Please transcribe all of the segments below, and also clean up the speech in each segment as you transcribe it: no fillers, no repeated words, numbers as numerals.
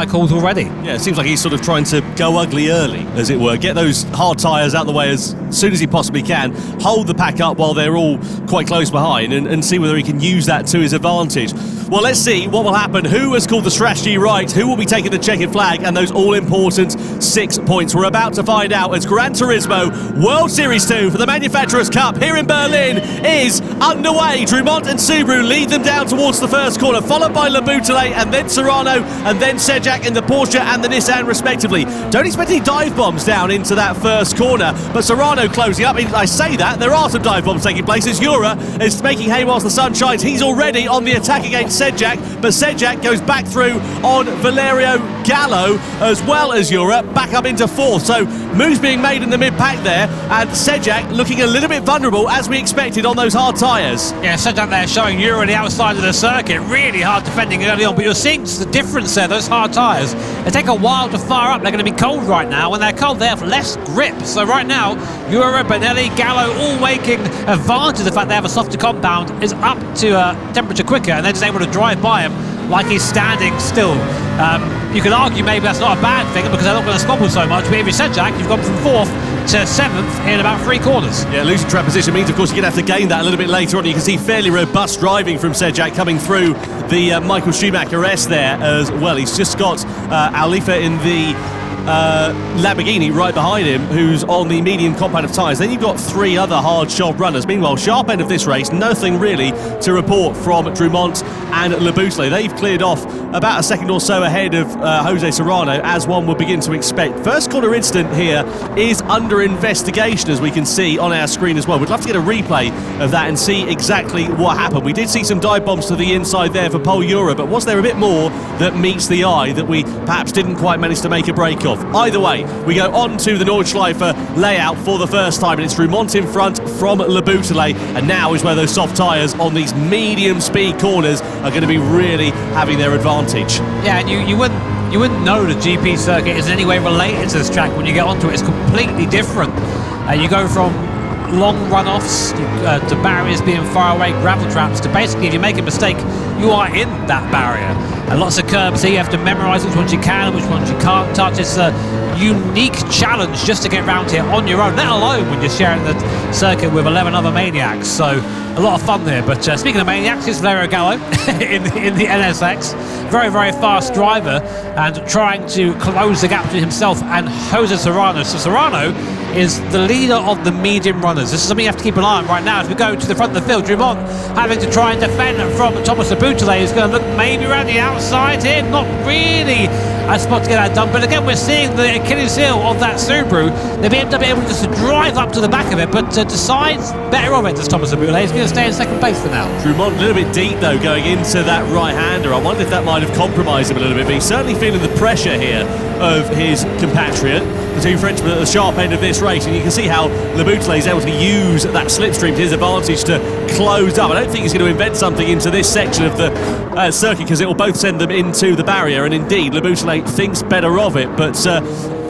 calls already. Yeah, it seems like he's sort of trying to go ugly early, as it were. Get those hard tyres out the way as soon as he possibly can. Hold the pack up while they're all quite close behind and see whether he can use that to his advantage. Well, let's see what will happen. Who has called the strategy right? Who will be taking the checkered flag and those all-important 6 points? We're about to find out as Gran Turismo World Series 2 for the Manufacturers' Cup here in Berlin is underway. Drumont and Subaru lead them down towards the first corner, followed by Le Boutelet and then Serrano and then Sejak in the Porsche and the Nissan respectively. Don't expect any dive bombs down into that first corner, but Serrano closing up. I say that, there are some dive bombs taking place as Jura is making hay whilst the sun shines. He's already on the attack against Sejak, but Sejak goes back through on Valerio Gallo as well as Jura, back up into fourth. So moves being made in the mid-pack there, and Sejak looking a little bit vulnerable as we expected on those hard tyres. Yeah, Sejak there showing Jura the outside of the circuit, really hard defending early on, but you're seeing the difference there, those hard tyres. They take a while to fire up, they're going to be cold right now. When they're cold, they have less grip. So right now, Jura, Benelli, Gallo all making advantage of the fact they have a softer compound, is up to temperature quicker, and they're just able to drive by him like he's standing still. You can argue maybe that's not a bad thing because they're not going to squabble so much, but if you're Sejak, you've gone from 4th to 7th in about 3 corners. Yeah, losing track position means, of course, you're going to have to gain that a little bit later on. You can see fairly robust driving from Sejak coming through the Michael Schumacher S there as well. He's just got Alifa in the Lamborghini right behind him, who's on the medium compound of tyres. Then you've got 3 other hard sharp runners. Meanwhile, sharp end of this race, nothing really to report from Drumont and Le Boutelet. They've cleared off about a second or so ahead of Jose Serrano, as one would begin to expect. First corner incident here is under investigation, as we can see on our screen as well. We'd love to get a replay of that and see exactly what happened. We did see some dive bombs to the inside there for Pol Jura, but was there a bit more that meets the eye that we perhaps didn't quite manage to make a break of? Either way, we go on to the Nordschleife layout for the first time, and it's Drumont in front from Le Boutelet, and now is where those soft tyres on these medium speed corners are going to be really having their advantage. Yeah, and you wouldn't know the GP circuit is in any way related to this track when you get onto it. It's completely different. You go from long runoffs to barriers being far away, gravel traps, to basically if you make a mistake, you are in that barrier. And lots of curbs here, you have to memorise which ones you can and which ones you can't touch. It's a unique challenge just to get around here on your own, let alone when you're sharing the circuit with 11 other maniacs. So a lot of fun there. But speaking of maniacs, here's Valerio Gallo in the NSX. Very, very fast driver and trying to close the gap between himself and Jose Serrano. So Serrano is the leader of the medium runners. This is something you have to keep an eye on right now as we go to the front of the field. Drumont having to try and defend from Thomas Le Boutelet, who's going to look maybe around the outside here. Not really a spot to get that done, but again we're seeing the Achilles heel of that Subaru. The BMW able just to drive up to the back of it, but decides better of it as Thomas Le Boutelet. He's going to stay in second place for now. Drumont a little bit deep though going into that right-hander. I wonder if that might have compromised him a little bit, but he's certainly feeling the pressure here of his compatriot, the two Frenchmen at the sharp end of this race, and you can see how Le Boutelet is able to use that slipstream to his advantage to close up. I don't think he's going to invent something into this section of the circuit, because it will both send them into the barrier, and indeed Le Boutelet thinks better of it. But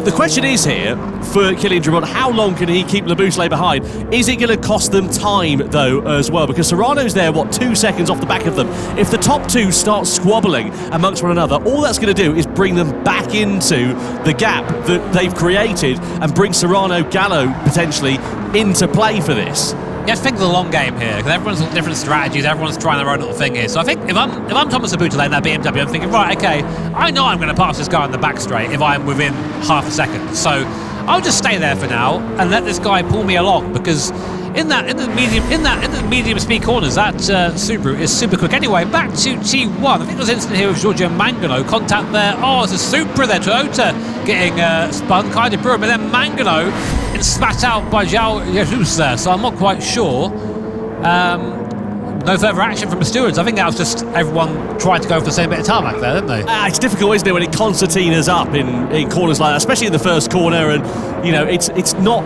the question is here for Kylian Drumont, how long can he keep Le Boutelet behind? Is it going to cost them time though as well? Because Serrano's there, 2 seconds off the back of them. If the top two start squabbling amongst one another, all that's going to do is bring them back into the gap that they've created and bring Serrano Gallo potentially into play for this. You have to think of the long game here, because everyone's got different strategies, everyone's trying their own little thing here. So I think if I'm Thomas Le Boutelet in that BMW, I'm thinking, right, okay, I know I'm going to pass this guy on the back straight if I'm within half a second. So I'll just stay there for now and let this guy pull me along, because in the medium speed corners, that Subaru is super quick. Anyway, back to T1. I think there was an incident here with Giorgio Mangano. Contact there. Oh, it's a Supra there. Toyota getting spun, kind of brilliant. But then Mangano is spat out by João Jesus there. So I'm not quite sure. No further action from the stewards. I think that was just everyone trying to go for the same bit of tarmac there, didn't they? It's difficult, isn't it, when it concertinas up in corners like that, especially in the first corner, and you know it's not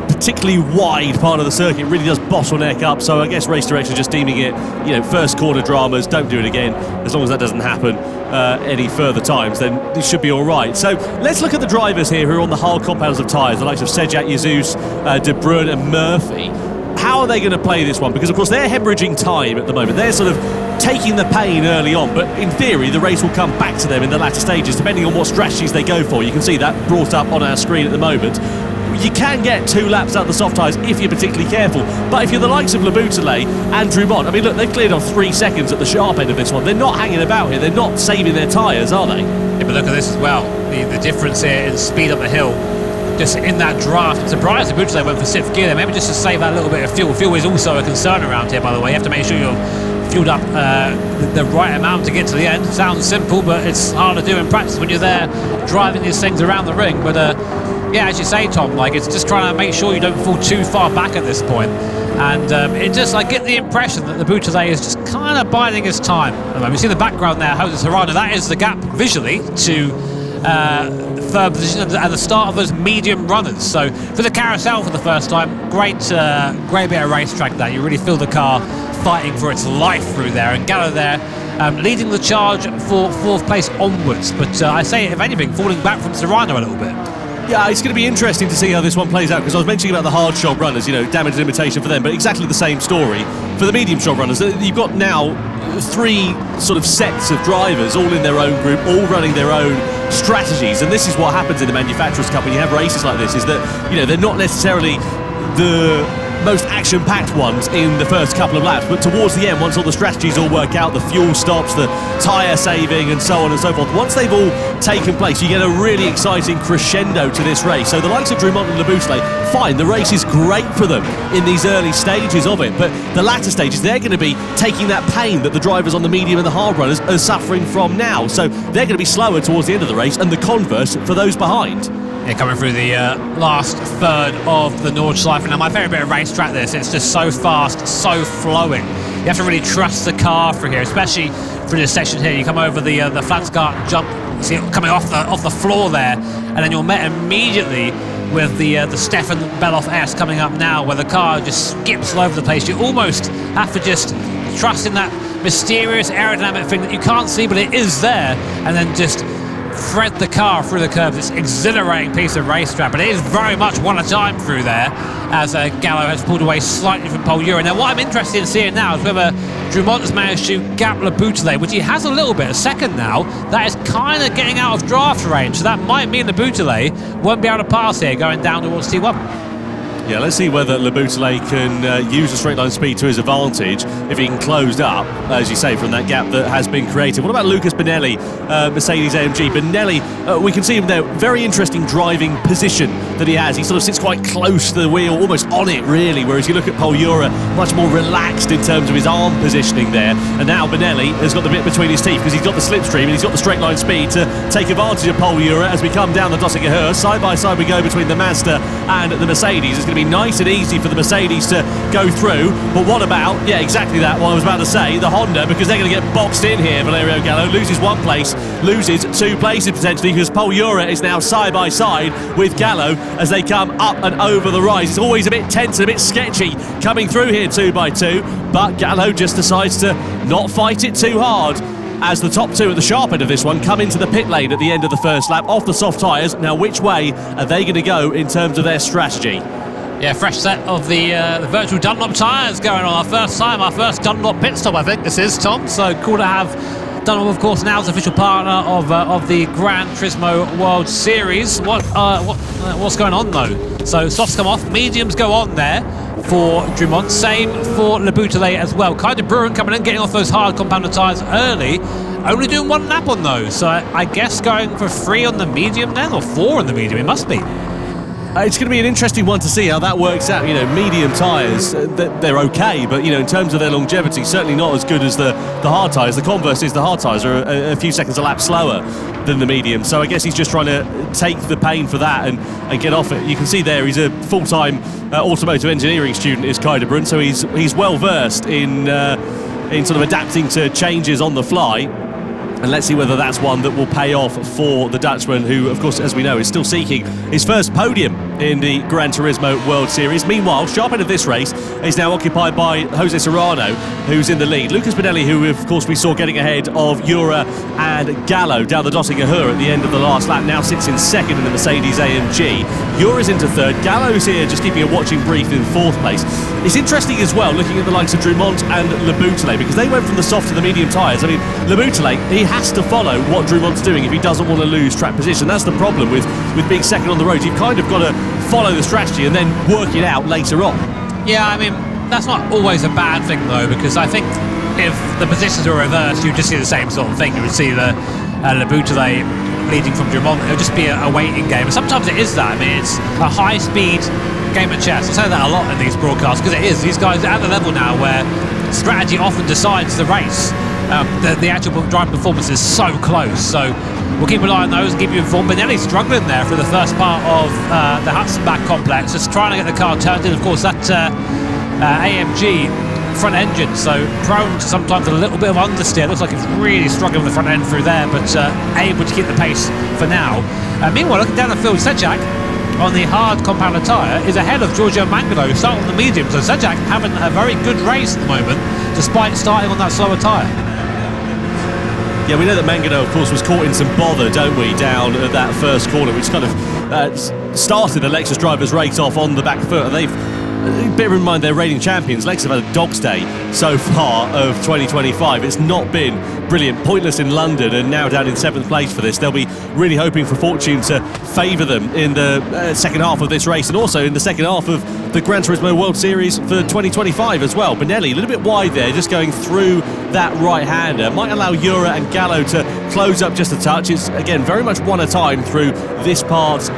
particularly wide part of the circuit. It really does bottleneck up, so I guess race direction just deeming it, first corner dramas, don't do it again. As long as that doesn't happen any further times, then it should be all right. So let's look at the drivers here who are on the hard compounds of tyres, the likes of Sejak, Jesus, De Bruyne and Murphy. how are they going to play this one? Because, of course, they're hemorrhaging time at the moment. They're sort of taking the pain early on, but in theory, the race will come back to them in the latter stages, depending on what strategies they go for. You can see that brought up on our screen at the moment. You can get 2 laps out of the soft tyres if you're particularly careful, but if you're the likes of Le Boutelet and Drumont, I mean, look, they've cleared off 3 seconds at the sharp end of this one. They're not hanging about here. They're not saving their tyres, are they? Yeah, but look at this as well. The difference here in speed up the hill. Just in that draft, I'm surprised Le Boutelet went for 6th gear there, maybe just to save that little bit of fuel. Fuel is also a concern around here, by the way. You have to make sure you're fueled up the right amount to get to the end. Sounds simple, but it's hard to do in practice when you're there driving these things around the ring. But yeah, as you say, Tom, like, it's just trying to make sure you don't fall too far back at this point. And it just, I get the impression that Le Boutelet is just kind of biding his time. You see the background there, Jose Serrano, that is the gap visually to third position and the start of those medium runners. So for the carousel for the first time, great bit of racetrack there. You really feel the car fighting for its life through there, and Gallo there leading the charge for 4th place onwards. But I say, if anything, falling back from Serrano a little bit. Yeah, it's going to be interesting to see how this one plays out, because I was mentioning about the hard shot runners, you know, damage and limitation for them, but exactly the same story for the medium shot runners. You've got now 3 sort of sets of drivers, all in their own group, all running their own strategies, and this is what happens in the Manufacturers' Cup when you have races like this, is that, you know, they're not necessarily the most action-packed ones in the first couple of laps, but towards the end, once all the strategies all work out, the fuel stops, the tyre saving, and so on and so forth, once they've all taken place, you get a really exciting crescendo to this race. So the likes of Drumont and Le Boutelet, fine, the race is great for them in these early stages of it, but the latter stages, they're going to be taking that pain that the drivers on the medium and the hard runners are suffering from now, so they're going to be slower towards the end of the race, and the converse for those behind. Yeah, coming through the last third of the Nordschleife. Now, my favourite bit of racetrack this, it's just so fast, so flowing. You have to really trust the car through here, especially through this section here. You come over the Flansgard jump, see it coming off the floor there, and then you're met immediately with the Stefan Beloff S coming up now, where the car just skips all over the place. You almost have to just trust in that mysterious aerodynamic thing that you can't see, but it is there, and then just thread the car through the curves. It's an exhilarating piece of racetrack, but it is very much one at a time through there, as Gallo has pulled away slightly from Paul Ura. Now, what I'm interested in seeing now is whether Drumont has managed to gap Le Boutelet, which he has a little bit, a second now. That is kind of getting out of draft range, so that might mean Le Boutelet won't be able to pass here going down towards T1. Yeah, let's see whether Le Boutelet can use the straight line speed to his advantage if he can close up, as you say, from that gap that has been created. What about Lucas Benelli, Mercedes-AMG? Benelli, we can see him there, very interesting driving position that he has. He sort of sits quite close to the wheel, almost on it, really, whereas you look at Paul Ura, much more relaxed in terms of his arm positioning there. And now Benelli has got the bit between his teeth because he's got the slipstream and he's got the straight line speed to take advantage of Paul Ura as we come down the Dossiger. Side by side we go between the Mazda and the Mercedes. It's going to be nice and easy for the Mercedes to go through, but what about, yeah, exactly that, what I was about to say, the Honda, because they're going to get boxed in here. Valerio Gallo loses 1 place, loses 2 places potentially, because Paul Ura is now side by side with Gallo as they come up and over the rise. It's always a bit tense and a bit sketchy coming through here 2 by 2, but Gallo just decides to not fight it too hard, as the top 2 at the sharp end of this one come into the pit lane at the end of the first lap off the soft tyres. Now, which way are they going to go in terms of their strategy? Yeah, fresh set of the virtual Dunlop tyres going on. Our first Dunlop pit stop, I think this is, Tom. So cool to have Dunlop, of course, now as official partner of the Gran Turismo World Series. What's going on though? So softs come off, mediums go on there for Drumont. Same for Le Boutelet as well. Kai de Bruin coming in, getting off those hard compounded tyres early. Only doing 1 lap on those. So I guess going for 3 on the medium then, or 4 on the medium. It must be. It's going to be an interesting one to see how that works out. You know, medium tyres, they're okay, but, you know, in terms of their longevity, certainly not as good as the hard tyres. The converse is the hard tyres are a few seconds a lap slower than the medium. So I guess he's just trying to take the pain for that and get off it. You can see there he's a full-time automotive engineering student, is Kai de Bruin, so he's well versed in sort of adapting to changes on the fly. And let's see whether that's one that will pay off for the Dutchman, who, of course, as we know, is still seeking his first podium in the Gran Turismo World Series. Meanwhile, sharp end of this race is now occupied by Jose Serrano, who's in the lead. Lucas Benelli, who, of course, we saw getting ahead of Jura and Gallo down the Dottinger at the end of the last lap, now sits in second in the Mercedes-AMG. Jura's into third. Gallo's here just keeping a watching brief in fourth place. It's interesting as well, looking at the likes of Drumont and Le Boutelet, because they went from the soft to the medium tyres. I mean, Le Boutelet, he has to follow what Drumont's doing if he doesn't want to lose track position. That's the problem with being second on the road. You've kind of got to follow the strategy and then work it out later on. Yeah, I mean, that's not always a bad thing, though, because I think if the positions were reversed, you'd just see the same sort of thing. You would see the Le Boutelet leading from Drumont. It would just be a waiting game. And sometimes it is that. I mean, it's a high-speed game of chess. I say that a lot in these broadcasts, because it is. These guys are at the level now where strategy often decides the race. The actual drive performance is so close, so we'll keep an eye on those and keep you informed. Benelli's struggling there for the first part of the Hudson-Back complex, just trying to get the car turned in. Of course, that AMG front engine, so prone to sometimes a little bit of understeer. Looks like it's really struggling with the front end through there, but able to keep the pace for now. Meanwhile, looking down the field, Sejak on the hard compounded tyre is ahead of Giorgio Mangano, who started on the medium, so Sejak having a very good race at the moment, despite starting on that slower tyre. Yeah, we know that Mangano, of course, was caught in some bother, don't we, down at that first corner, which kind of started the Lexus drivers' race off on the back foot. And they've, bear in mind, they're reigning champions. Lexus have had a dog's day so far of 2025. It's not been brilliant. Pointless in London, and now down in 7th place for this. They'll be really hoping for fortune to favour them in the second half of this race, and also in the second half of the Gran Turismo World Series for 2025 as well. Benelli, a little bit wide there, just going through that right-hander. Might allow Jura and Gallo to close up just a touch. It's, again, very much one at a time through this part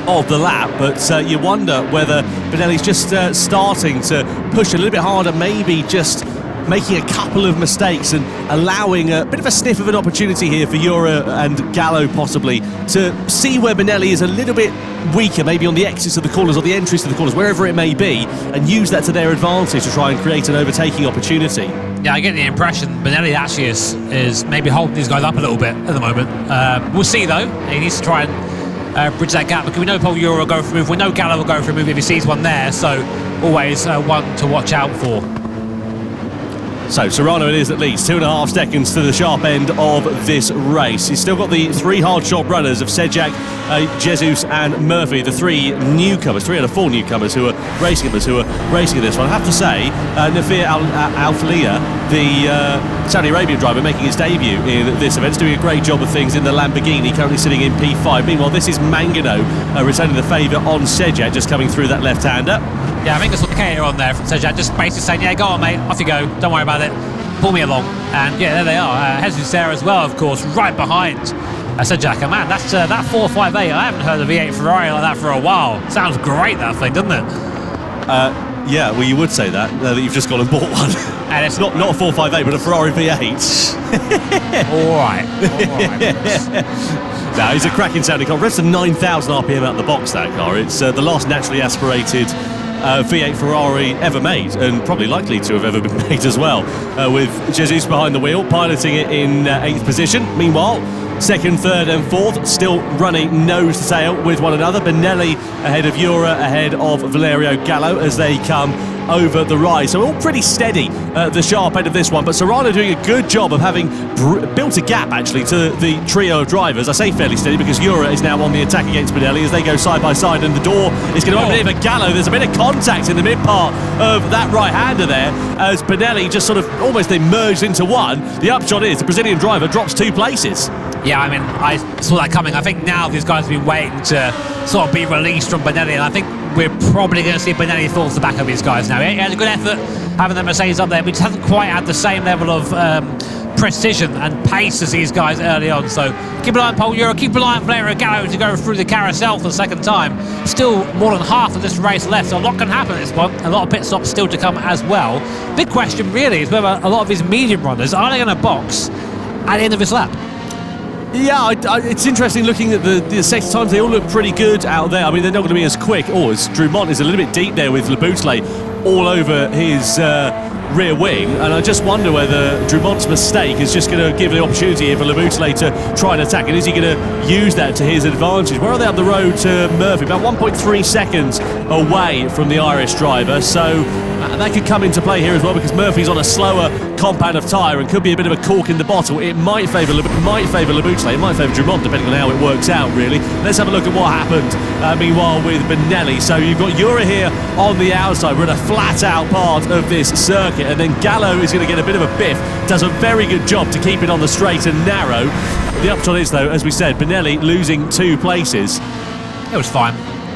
of the lap, but you wonder whether Benelli's just starting to push a little bit harder, maybe just making a couple of mistakes and allowing a bit of a sniff of an opportunity here for Jura and Gallo possibly to see where Benelli is a little bit weaker, maybe on the exits of the corners or the entries to the corners, wherever it may be, and use that to their advantage to try and create an overtaking opportunity. Yeah, I get the impression Benelli actually is maybe holding these guys up a little bit at the moment. We'll see though. He needs to try and bridge that gap, because we know Paul Jura will go for a move. We know Gallo will go for a move if he sees one there, so always one to watch out for. So Serrano it is at least 2.5 seconds to the sharp end of this race. He's still got the 3 hard shot runners of Sejak, Jesus and Murphy, the 3 newcomers, 3 out of 4 newcomers who are racing this one. I have to say, Nafir Al-Falia, the Saudi Arabian driver making his debut in this event, is doing a great job of things in the Lamborghini, currently sitting in P5. Meanwhile, this is Mangano returning the favour on Sejak, just coming through that left-hander. Yeah, I think there's a K on there from Sejak, just basically saying, yeah, go on, mate, off you go, don't worry about it, pull me along. And yeah, there they are. Jesus there as well, of course, right behind Sejak. And man, that's that 458. I haven't heard a V8 Ferrari like that for a while. Sounds great, that thing, doesn't it? Yeah, well, you would say that you've just gone and bought one. And it's not a 458, but a Ferrari V8. All right. No, it's a cracking sounding car. It's a 9,000 RPM out of the box, that car. It's the last naturally aspirated V8 Ferrari ever made, and probably likely to have ever been made as well, with Jesus behind the wheel, piloting it in 8th position. Meanwhile, 2nd, 3rd and 4th still running nose to tail with one another. Benelli ahead of Jura, ahead of Valerio Gallo as they come over the rise. So all pretty steady at the sharp end of this one, but Serrano doing a good job of having built a gap actually to the trio of drivers. I say fairly steady because Jura is now on the attack against Benelli as they go side by side, and the door is going to open in for Gallo. There's a bit of contact in the mid part of that right-hander there as Benelli just sort of almost merged into one. The upshot is the Brazilian driver drops 2 places. Yeah, I mean, I saw that coming. I think now these guys have been waiting to sort of be released from Benelli, and I think we're probably going to see Benelli fall to the back of these guys now. He had a good effort having the Mercedes up there, but he hasn't quite had the same level of precision and pace as these guys early on. So keep an eye on Paul Jura, keep an eye on Valerio Gallo to go through the carousel for the 2nd time. Still more than half of this race left, so a lot can happen at this point. A lot of pit stops still to come as well. Big question really is whether a lot of these medium runners, are they going to box at the end of this lap? Yeah, it's interesting looking at the sector times. They all look pretty good out there. I mean, they're not going to be as quick. As Drumont is a little bit deep there with Le Boutelet all over his rear wing, and I just wonder whether Drumont's mistake is just going to give the opportunity here for Laboutelet to try and attack, and is he going to use that to his advantage? Where are they up the road to Murphy? About 1.3 seconds away from the Irish driver, so that could come into play here as well, because Murphy's on a slower compound of tyre and could be a bit of a cork in the bottle. It might favour Laboutelet, it might favour Drumont, depending on how it works out, really. Let's have a look at what happened, meanwhile, with Benelli. So you've got Ura here on the outside. We're in a flat-out part of this circuit, and then Gallo is going to get a bit of a biff. Does a very good job to keep it on the straight and narrow. The upshot is, though, as we said, Benelli losing 2 places. It was fine.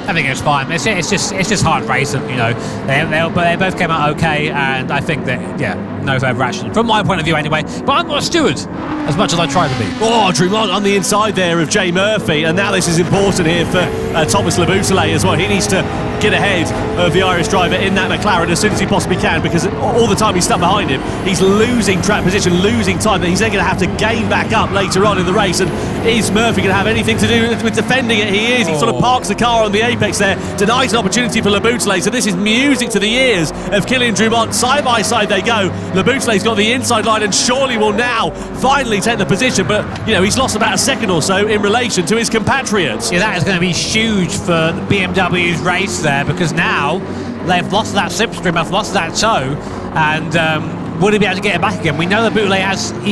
I think it was fine. It's just hard racing, you know. They both came out okay, and I think that, yeah, no further action from my point of view anyway. But I'm not a steward as much as I try to be. Oh, Drumont on the inside there of Jay Murphy, and now this is important here for Thomas Laboutelet as well. He needs to get ahead of the Irish driver in that McLaren as soon as he possibly can, because all the time he's stuck behind him, he's losing track position, losing time that he's then going to have to gain back up later on in the race. And is Murphy going to have anything to do with defending it? He is. He sort of parks the car on the apex there, denies an opportunity for Laboutelet. So this is music to the ears of Kylian Drumont. Side by side they go. Laboutelet's got the inside line and surely will now finally take the position, but you know, he's lost about a second or so in relation to his compatriots. Yeah, that is going to be huge for BMW's race there, because now they've lost that slipstream, they've lost that toe, and will he be able to get it back again? We know that Laboutelet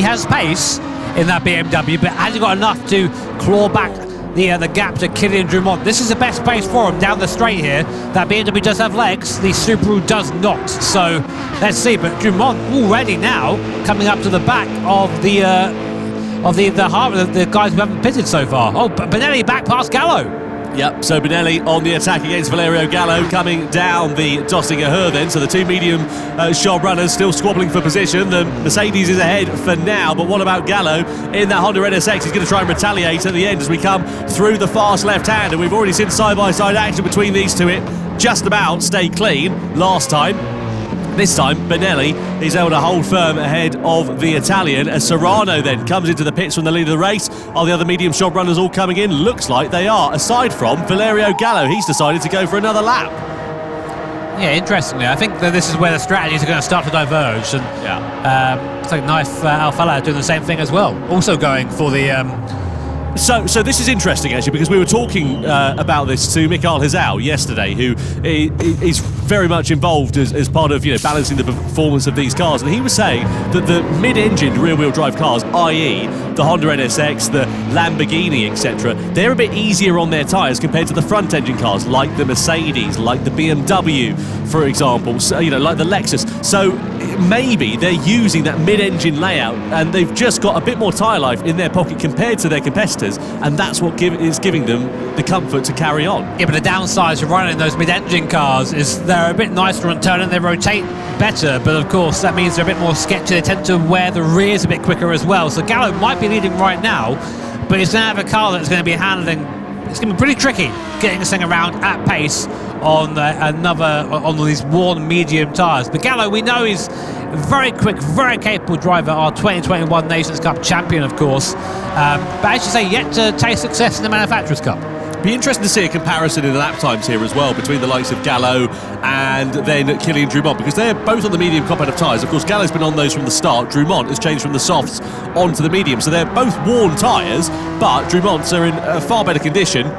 has pace in that BMW, but has he got enough to claw back the gap to Kylian Drumont? This is the best pace for him down the straight here. That BMW does have legs, the Subaru does not. So let's see. But Drumont already now coming up to the back of the guys who haven't pitted so far. Oh, but Benelli back past Gallo. Yep, so Benelli on the attack against Valerio Gallo, coming down the Dossinger Her then. So the 2 medium shod runners still squabbling for position. The Mercedes is ahead for now, but what about Gallo in that Honda NSX? He's going to try and retaliate at the end as we come through the fast left hand, and we've already seen side-by-side action between these two. It just about stayed clean last time. This time, Benelli is able to hold firm ahead of the Italian as Serrano then comes into the pits from the lead of the race. Are the other medium shod runners all coming in? Looks like they are, aside from Valerio Gallo. He's decided to go for another lap. Yeah, interestingly, I think that this is where the strategies are going to start to diverge, and it's like Knife Alfala doing the same thing as well, also going for the So this is interesting, actually, because we were talking about this to Mikael Hazal yesterday, who is very much involved as part of, you know, balancing the performance of these cars, and he was saying that the mid-engined rear-wheel drive cars, i.e. the Honda NSX, the Lamborghini, etc., they're a bit easier on their tyres compared to the front-engine cars, like the Mercedes, like the BMW, for example, so, you know, like the Lexus. So maybe they're using that mid-engine layout, and they've just got a bit more tyre life in their pocket compared to their competitors, and that's what is giving them the comfort to carry on. Yeah, but the downside to running those mid-engine cars is they're a bit nicer on turn and they rotate better, but of course that means they're a bit more sketchy. They tend to wear the rears a bit quicker as well. So Gallo might be leading right now, but he's going to have a car that's going to be handling. It's going to be pretty tricky getting this thing around at pace on on these worn medium tyres. But Gallo, we know he's a very quick, very capable driver, our 2021 Nations Cup champion, of course. But as you say, yet to taste success in the Manufacturers' Cup. Be interesting to see a comparison in the lap times here as well between the likes of Gallo and then Kylian Drumont, because they're both on the medium compound of tyres. Of course, Gallo's been on those from the start. Drumont has changed from the softs onto the medium, so they're both worn tyres, but Drumont's are in a far better condition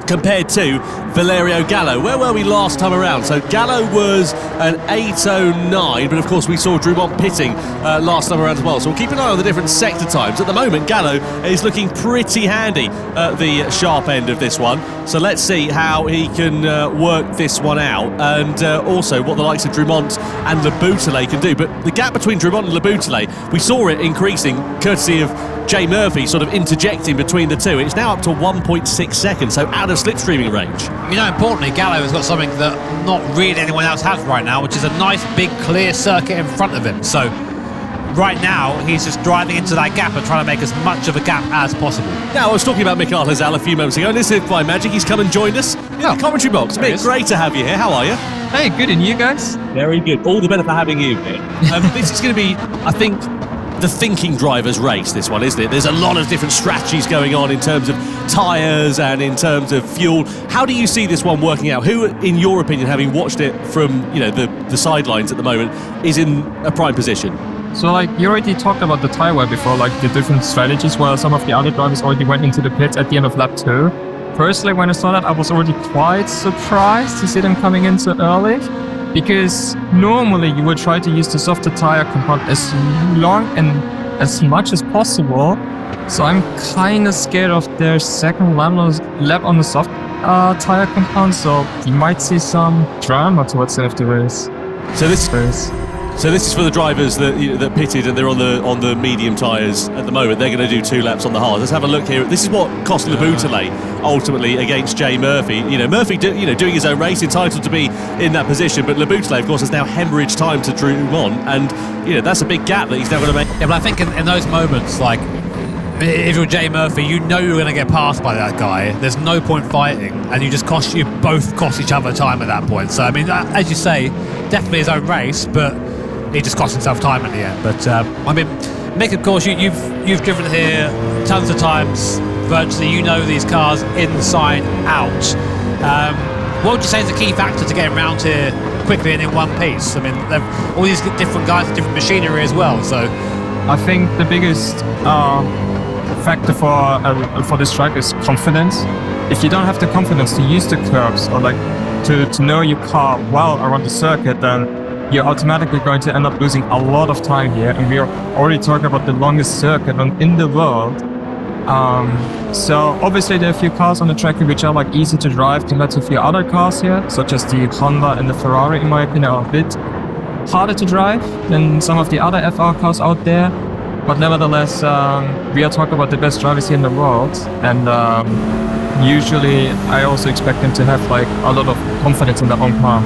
compared to Valerio Gallo. Where were we last time around? So Gallo was an 8:09, but of course we saw Drumont pitting last time around as well. So we'll keep an eye on the different sector times. At the moment, Gallo is looking pretty handy at the sharp end of this one. So let's see how he can work this one out, and also what the likes of Drumont and Laboutelet can do. But the gap between Drumont and Laboutelet, we saw it increasing courtesy of Jay Murphy sort of interjecting between the two. It's now up to 1.6 seconds, so out of slipstreaming range. You know, importantly, Gallo has got something that not really anyone else has right now, which is a nice big clear circuit in front of him. So right now he's just driving into that gap and trying to make as much of a gap as possible. Now, I was talking about Mikael Hazal a few moments ago, and this is by magic he's come and joined us in the commentary box. Mick, great to have you here. How are you? Hey, good, and you guys? Very good. All the better for having you here. This is going to be, I think, the thinking driver's race, this one, isn't it? There's a lot of different strategies going on in terms of tyres and in terms of fuel. How do you see this one working out? Who, in your opinion, having watched it from the sidelines at the moment, is in a prime position? So, like, you already talked about the tyre wear before, like the different strategies where some of the other drivers already went into the pits at the end of lap 2. Personally, when I saw that, I was already quite surprised to see them coming in so early, because normally you would try to use the softer tyre compound as long and as much as possible. So I'm kind of scared of their second lap on the soft tyre compound, so you might see some drama towards the end of the race. So this is for the drivers that pitted and they're on the medium tyres at the moment. They're going to do 2 laps on the hards. Let's have a look here. This is what cost LeBoutillet ultimately against Jay Murphy. Murphy doing his own race, entitled to be in that position, but LeBoutillet, of course, has now hemorrhaged time to Drummond, and that's a big gap that he's now going to make. Yeah, but I think in those moments, like, if you're Jay Murphy, you know you're going to get passed by that guy. There's no point fighting, and you both cost each other time at that point. So I mean, as you say, definitely his own race, but he just cost himself time in the end. But I mean, Mick, of course, you've driven here tons of times. Virtually, you know these cars inside out. What would you say is the key factor to getting around here quickly and in one piece? I mean, all these different guys, different machinery as well. So I think the biggest factor for this track is confidence. If you don't have the confidence to use the curbs or like to know your car well around the circuit, then you're automatically going to end up losing a lot of time here. And we are already talking about the longest circuit in the world. So obviously there are a few cars on the track which are like easy to drive compared to a few other cars here, such as the Honda and the Ferrari, in my opinion, are a bit harder to drive than some of the other FR cars out there. But nevertheless, we are talking about the best drivers here in the world, and usually I also expect them to have like a lot of confidence in their own car.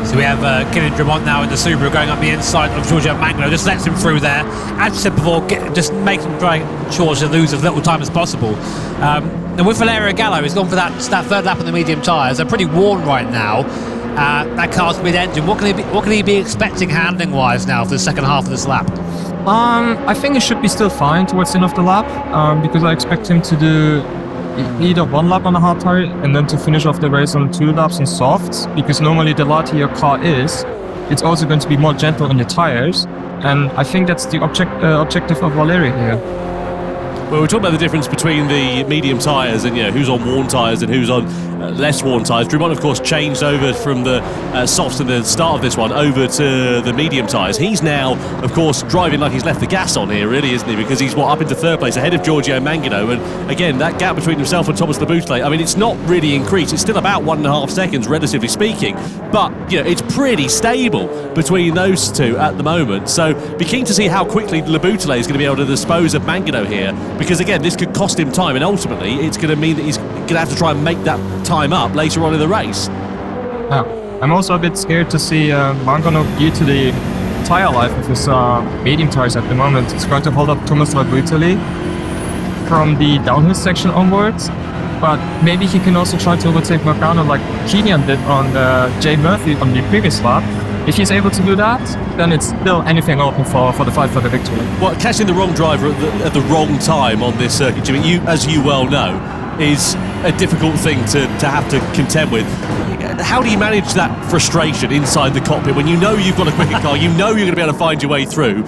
So we have Kylian Drummond now in the Subaru going up the inside of Giorgio Mangano, just lets him through there. As I said before, just makes him try sure to lose as little time as possible. And with Valerio Gallo, he's gone for that third lap on the medium tyres. They're pretty worn right now. That car's mid-engine. What can he be expecting handling-wise now for the second half of this lap? I think it should be still fine towards the end of the lap, because I expect him to do either 1 lap on a hard tyre and then to finish off the race on 2 laps on softs, because normally the lighter your car is, it's also going to be more gentle on your tyres, and I think that's the objective of Valerio here. Well, we're talking about the difference between the medium tyres and who's on worn tyres and who's on less worn tyres. Drummond, of course, changed over from the softs at the start of this one over to the medium tyres. He's now, of course, driving like he's left the gas on here, really, isn't he? Because he's up into 3rd place ahead of Giorgio Mangano. And again, that gap between himself and Thomas LeBoutillet, I mean, it's not really increased. It's still about 1.5 seconds, relatively speaking. But, it's pretty stable between those two at the moment. So be keen to see how quickly LeBoutillet is going to be able to dispose of Mangano here. Because, again, this could cost him time. And ultimately, it's going to mean that he's going to have to try and make that time up later on in the race. Yeah. I'm also a bit scared to see Mangano, due to the tyre life of his medium tyres at the moment, it's going to hold up Thomas LeBoutillet from the downhill section onwards. But maybe he can also try to overtake Mangano like Kylian did on Jay Murphy on the previous lap. If he's able to do that, then it's still anything open for the fight for the victory. Well, catching the wrong driver at the wrong time on this circuit, Jimmy, as you well know, is a difficult thing to have to contend with. How do you manage that frustration inside the cockpit when you know you've got a quicker car, you know you're going to be able to find your way through?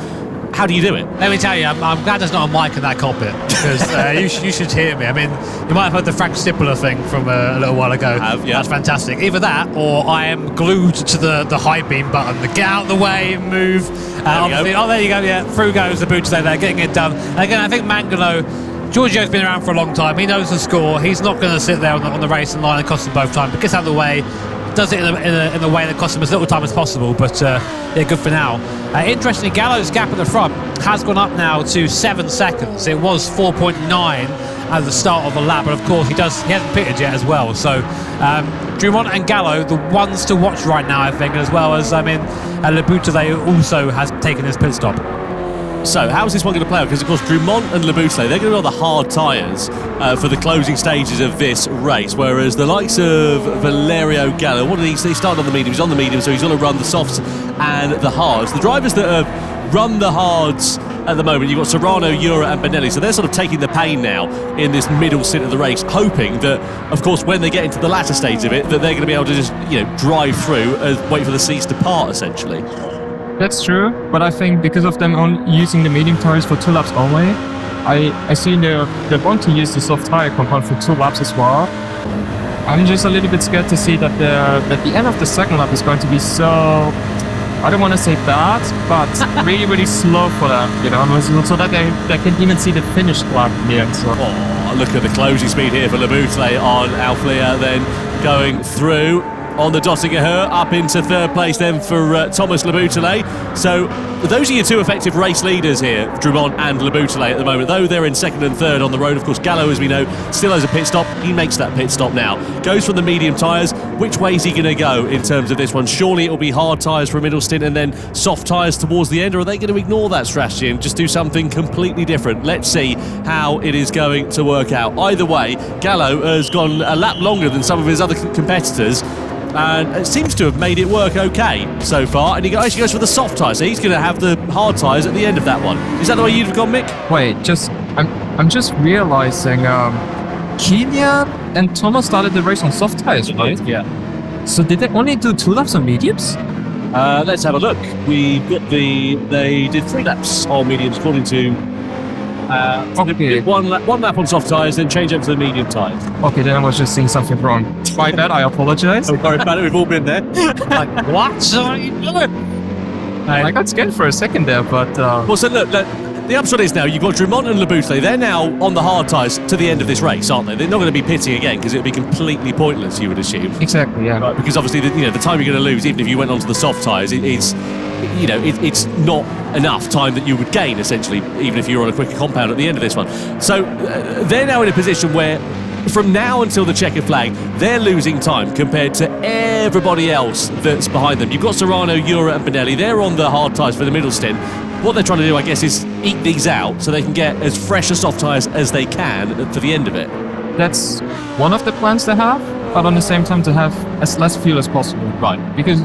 How do you do it? Let me tell you, I'm glad there's not a mic in that cockpit, because you should hear me. I mean, you might have heard the Frank Stippler thing from a little while ago. Yeah. That's fantastic. Either that, or I am glued to the high beam button. The get out of the way, move. There you go. Yeah, through goes the Boutillet there, getting it done. And again, I think Mangano, Giorgio's been around for a long time. He knows the score. He's not going to sit there on the racing line and cost him both time. But gets out of the way, does it in a way that costs him as little time as possible. But yeah, good for now. Interestingly, Gallo's gap at the front has gone up now to 7 seconds. It was 4.9 at the start of the lap, but of course he hasn't pitted yet as well. So Drummond and Gallo, the ones to watch right now, I think, as well as LeBoutillet also has taken his pit stop. So, how is this one going to play out? Because, of course, Drummond and LeBoutillet, they're going to be on the hard tyres for the closing stages of this race, whereas the likes of Valerio Gallo, what did he start on the medium? He's on the medium, so he's going to run the softs and the hards. The drivers that have run the hards at the moment. You've got Serrano, Jura and Benelli, so they're sort of taking the pain now in this middle stint of the race, hoping that, of course, when they get into the latter stage of it, that they're going to be able to just, drive through and wait for the seats to part, essentially. That's true, but I think because of them only using the medium tires for 2 laps only, I see they want to use the soft tire compound for 2 laps as well. I'm just a little bit scared to see that the end of the second lap is going to be so, I don't want to say bad, but really, really slow for them, so that they can even see the finish lap in the end. So. Oh, look at the closing speed here for Laboutelet on Alflia, then going through on the Dottinger up into 3rd place then for Thomas Laboutelet. So those are your 2 effective race leaders here, Drummond and Laboutelet at the moment, though they're in 2nd and 3rd on the road. Of course, Gallo, as we know, still has a pit stop. He makes that pit stop now. Goes from the medium tyres. Which way is he going to go in terms of this one? Surely it'll be hard tyres for a middle stint and then soft tyres towards the end, or are they going to ignore that strategy and just do something completely different? Let's see how it is going to work out. Either way, Gallo has gone a lap longer than some of his other competitors, and it seems to have made it work okay so far, and he actually goes for the soft tyres, so he's going to have the hard tyres at the end of that one. Is that the way you'd have gone, Mick? Wait, I'm just realising, Kilian and Thomas started the race on soft tyres, right? Yeah. So did they only do 2 laps on mediums? Let's have a look. They did 3 laps on mediums according to Okay. one lap on soft tyres, then change over to the medium tyres. Okay, then I was just seeing something wrong. My bad, I apologise. Don't worry about it, we've all been there. Like, what are you doing? I got scared for a second there, but... Well, so look, the upshot is now you've got Drummond and Laboutelet. They're now on the hard tyres to the end of this race, aren't they? They're not going to be pitting again because it would be completely pointless, you would assume. Exactly, yeah. Right, because obviously, the time you're going to lose, even if you went onto the soft tyres, it's not enough time that you would gain, essentially, even if you're on a quicker compound at the end of this one. So they're now in a position where, from now until the checkered flag, they're losing time compared to everybody else that's behind them. You've got Serrano, Jura and Benelli. They're on the hard tyres for the middle stint. What they're trying to do, I guess, is eke these out so they can get as fresh a soft tyres as they can for the end of it. That's one of the plans they have, but on the same time to have as less fuel as possible. Right. Because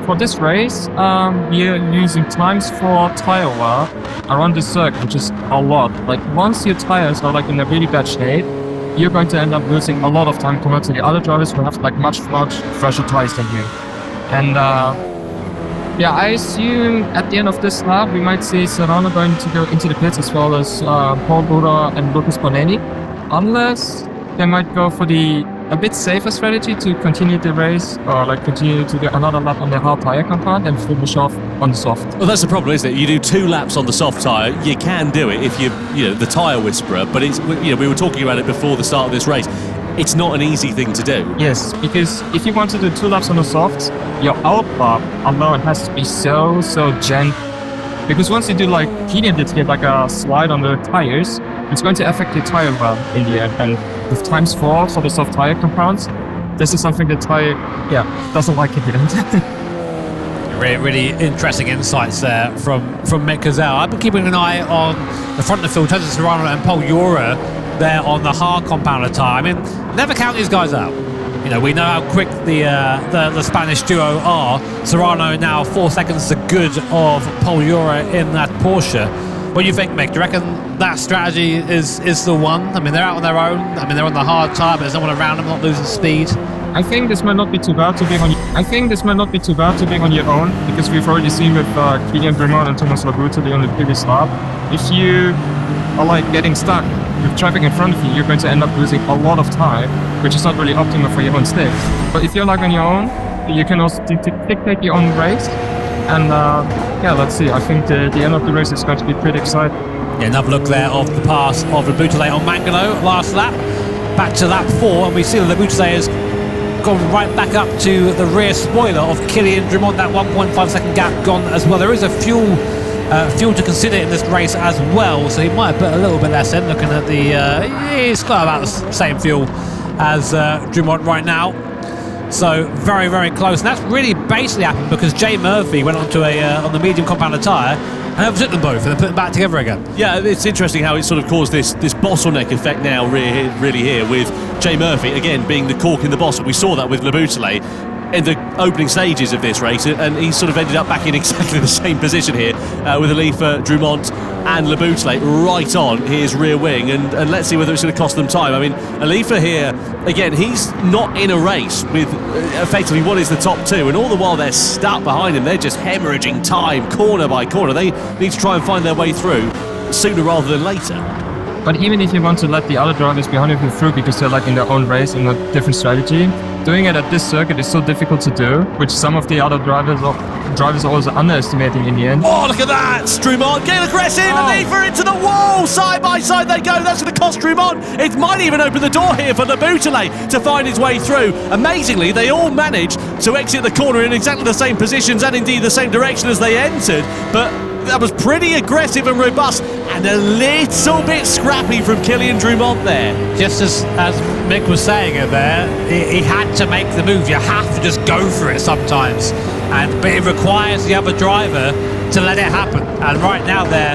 for this race, we're using times for tyre wear around the circuit, which is a lot. Like, once your tyres are in a really bad shape, you're going to end up losing a lot of time compared to the other drivers who have much fresher tyres than you. And I assume at the end of this lap we might see Serrano going to go into the pits as well as Paul Bura and Lucas Bonelli, unless they might go for a bit safer strategy to continue the race, or continue to do another lap on the hard tyre compound and finish off on the soft. Well, that's the problem, isn't it? You do 2 laps on the soft tyre, you can do it if you're the tyre whisperer, but it's, we were talking about it before the start of this race. It's not an easy thing to do. Yes, because if you want to do 2 laps on the softs, your outlap alone has to be so gentle. Because once you do Kilian did get a slide on the tires, it's going to affect your tire well in the end. And with times 4 for the soft tire compounds, this is something the tire doesn't like in the end. Really interesting insights there from Mick Gazelle. I've been keeping an eye on the front of the field, Tessa Serrano and Paul Jura there on the hard compounder tyre. I mean, never count these guys out. We know how quick the Spanish duo are. Serrano now 4 seconds to good of Paul Jura in that Porsche. What do you think, Mick? Do you reckon that strategy is the one? I mean, they're out on their own. I mean, they're on the hard tyre, but there's no one around them, not losing speed. I think this might not be too bad to be on your own, because we've already seen with Kilian Drummond and Thomas Laboutelet on the previous lap. If you are getting stuck with traffic in front of you, you're going to end up losing a lot of time, which is not really optimal for your own stakes. But if you're on your own, you can also dictate your own race. And let's see. I think the end of the race is going to be pretty exciting. Yeah, another look there of the pass of Laboutelet on Mangano last lap. Back to lap 4, and we see that Laboutelet has gone right back up to the rear spoiler of Kilian Drummond. That 1.5 second gap gone as well. There is a fuel to consider in this race as well, so he might have put a little bit less in. Looking at he's got about the same fuel as Drummond right now. So very, very close, and that's really basically happened because Jay Murphy went onto on the medium compounder tyre and overtook them both and then put them back together again. Yeah, it's interesting how it sort of caused this bottleneck effect now really here with Jay Murphy again being the cork in the bottle. We saw that with Laboutelet. in the opening stages of this race, and he sort of ended up back in exactly the same position here with Alifa, Drumont and Laboutele right on his rear wing, and let's see whether it's going to cost them time. I mean, Alifa here, again, he's not in a race with effectively what is the top two, and all the while they're stuck behind him. They're just hemorrhaging time corner by corner. They need to try and find their way through sooner rather than later. But even if you want to let the other drivers behind you through because they're like in their own race in a different strategy, doing it at this circuit is so difficult to do, which some of the other drivers are also underestimating in the end. Oh, look at that! Drumont getting aggressive, and Alifa into the wall! Side by side they go. That's going to cost Drumont. It might even open the door here for Laboutele to find his way through. Amazingly, they all managed to exit the corner in exactly the same positions and indeed the same direction as they entered, but that was pretty aggressive and robust, and a little bit scrappy from Kylian Drumont there. Just as Mick was saying it there, he had to make the move. You have to just go for it sometimes, but it requires the other driver to let it happen. And right now there,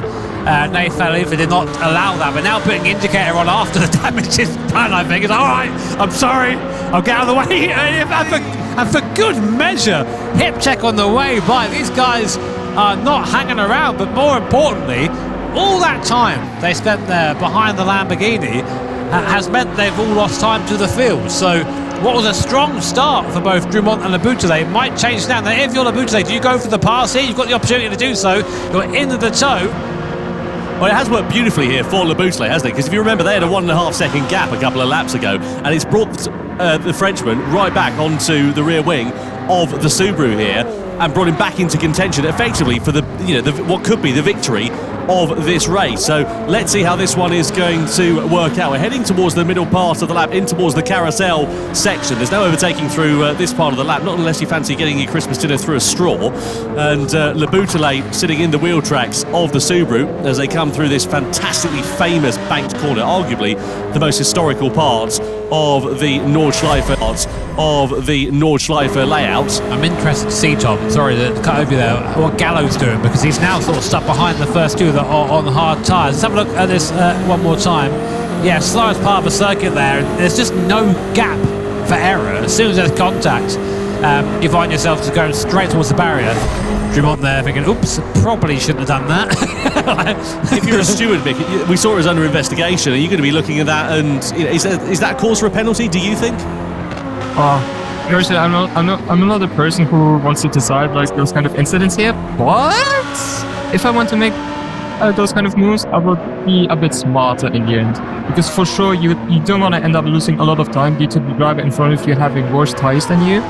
Nathan Alifa did not allow that, but now putting indicator on after the damage is done, I think. It's all right, I'm sorry, I'll get out of the way. And for good measure, hip check on the way by. These guys are not hanging around, but more importantly, all that time they spent there behind the Lamborghini has meant they've all lost time to the field. So what was a strong start for both Drumont and Laboutele might change now. Now, if you're Laboutele, do you go for the pass here? You've got the opportunity to do so. You're into the toe. Well, it has worked beautifully here for Laboutele, hasn't it? Because if you remember, they had a 1.5 second gap a couple of laps ago, and it's brought the Frenchman right back onto the rear wing of the Subaru here, and brought him back into contention effectively for the what could be the victory of this race. So let's see how this one is going to work out. We're heading towards the middle part of the lap, in towards the carousel section. There's no overtaking through this part of the lap, not unless you fancy getting your Christmas dinner through a straw. And Laboutele sitting in the wheel tracks of the Subaru as they come through this fantastically famous banked corner, arguably the most historical part of the Nordschleife layout. I'm interested to see, Tom, sorry to cut over you there, what Gallo's doing, because he's now sort of stuck behind the first two that are on hard tyres. Let's have a look at this one more time. Yeah, slowest part of the circuit there. There's just no gap for error. As soon as there's contact, you find yourself just going straight towards the barrier. Drumont there thinking, oops, probably shouldn't have done that. If you're a steward, Mick, we saw it was under investigation. Are you going to be looking at that? And is that cause for a penalty, do you think? Personally, I'm not a person who wants to decide like those kind of incidents here. But if I want to make those kind of moves, I would be a bit smarter in the end. Because for sure, you don't want to end up losing a lot of time due to the driver in front of you having worse tires than you.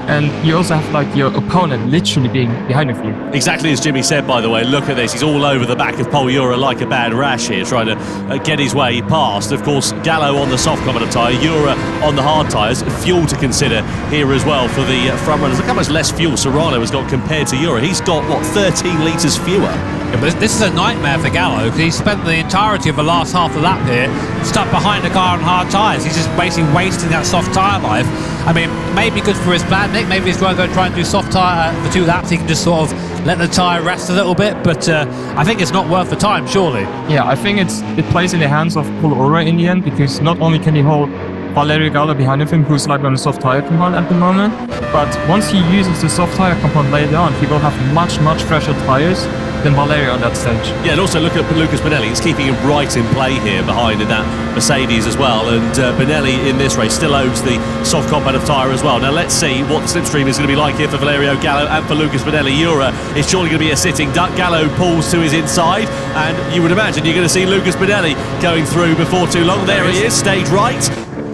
And you also have like your opponent literally being behind of you. Exactly as Jimmy said, by the way. Look at this. He's all over the back of Pol Jura like a bad rash here, trying to get his way past. Of course, Gallo on the soft compound tyre, Jura on the hard tyres. Fuel to consider here as well for the front runners. Look how much less fuel Serrano has got compared to Jura. He's got, what, 13 litres fewer? Yeah, but this is a nightmare for Gallo, because he spent the entirety of the last half of the lap here stuck behind the car on hard tyres. He's just basically wasting that soft tyre life. I mean, maybe good for his plan, Nick. Maybe he's going to go try and do soft tyre for 2 laps. He can just sort of let the tyre rest a little bit, but I think it's not worth the time, surely. Yeah, I think it plays in the hands of Pol Jura in the end, because not only can he hold Valerio Gallo behind him, who's like on a soft tyre compound at the moment, but once he uses the soft tyre compound later on, he will have much fresher tyres than Valerio on that stage. Yeah, and also look at Lucas Bonelli. He's keeping him right in play here behind in that Mercedes as well. And Bonelli in this race still owns the soft compound of tyre as well. Now let's see what the slipstream is going to be like here for Valerio Gallo and for Lucas Bonelli. Jura is surely going to be a sitting duck. Gallo pulls to his inside, and you would imagine you're going to see Lucas Bonelli going through before too long. There he is, stage right.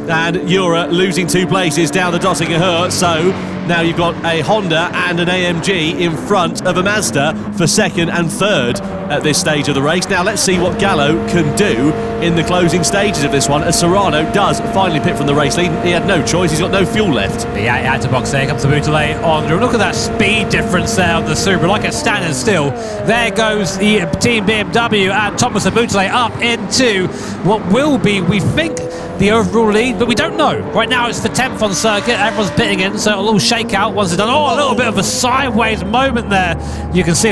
And Jura losing 2 places down the Dottinger Her. So now you've got a Honda and an AMG in front of a Mazda for 2nd and 3rd at this stage of the race. Now let's see what Gallo can do in the closing stages of this one, as Serrano does finally pit from the race lead. He had no choice, he's got no fuel left. Yeah, he had to box there. Comes Laboutele on. Look at that speed difference there on the Subaru, like it's standing still. There goes the Team BMW and Thomas Laboutele up into what will be, we think, the overall lead, but we don't know. Right now it's the 10th on circuit, everyone's pitting in, so it'll all shake out once it's done. Oh, a little bit of a sideways moment there. You can see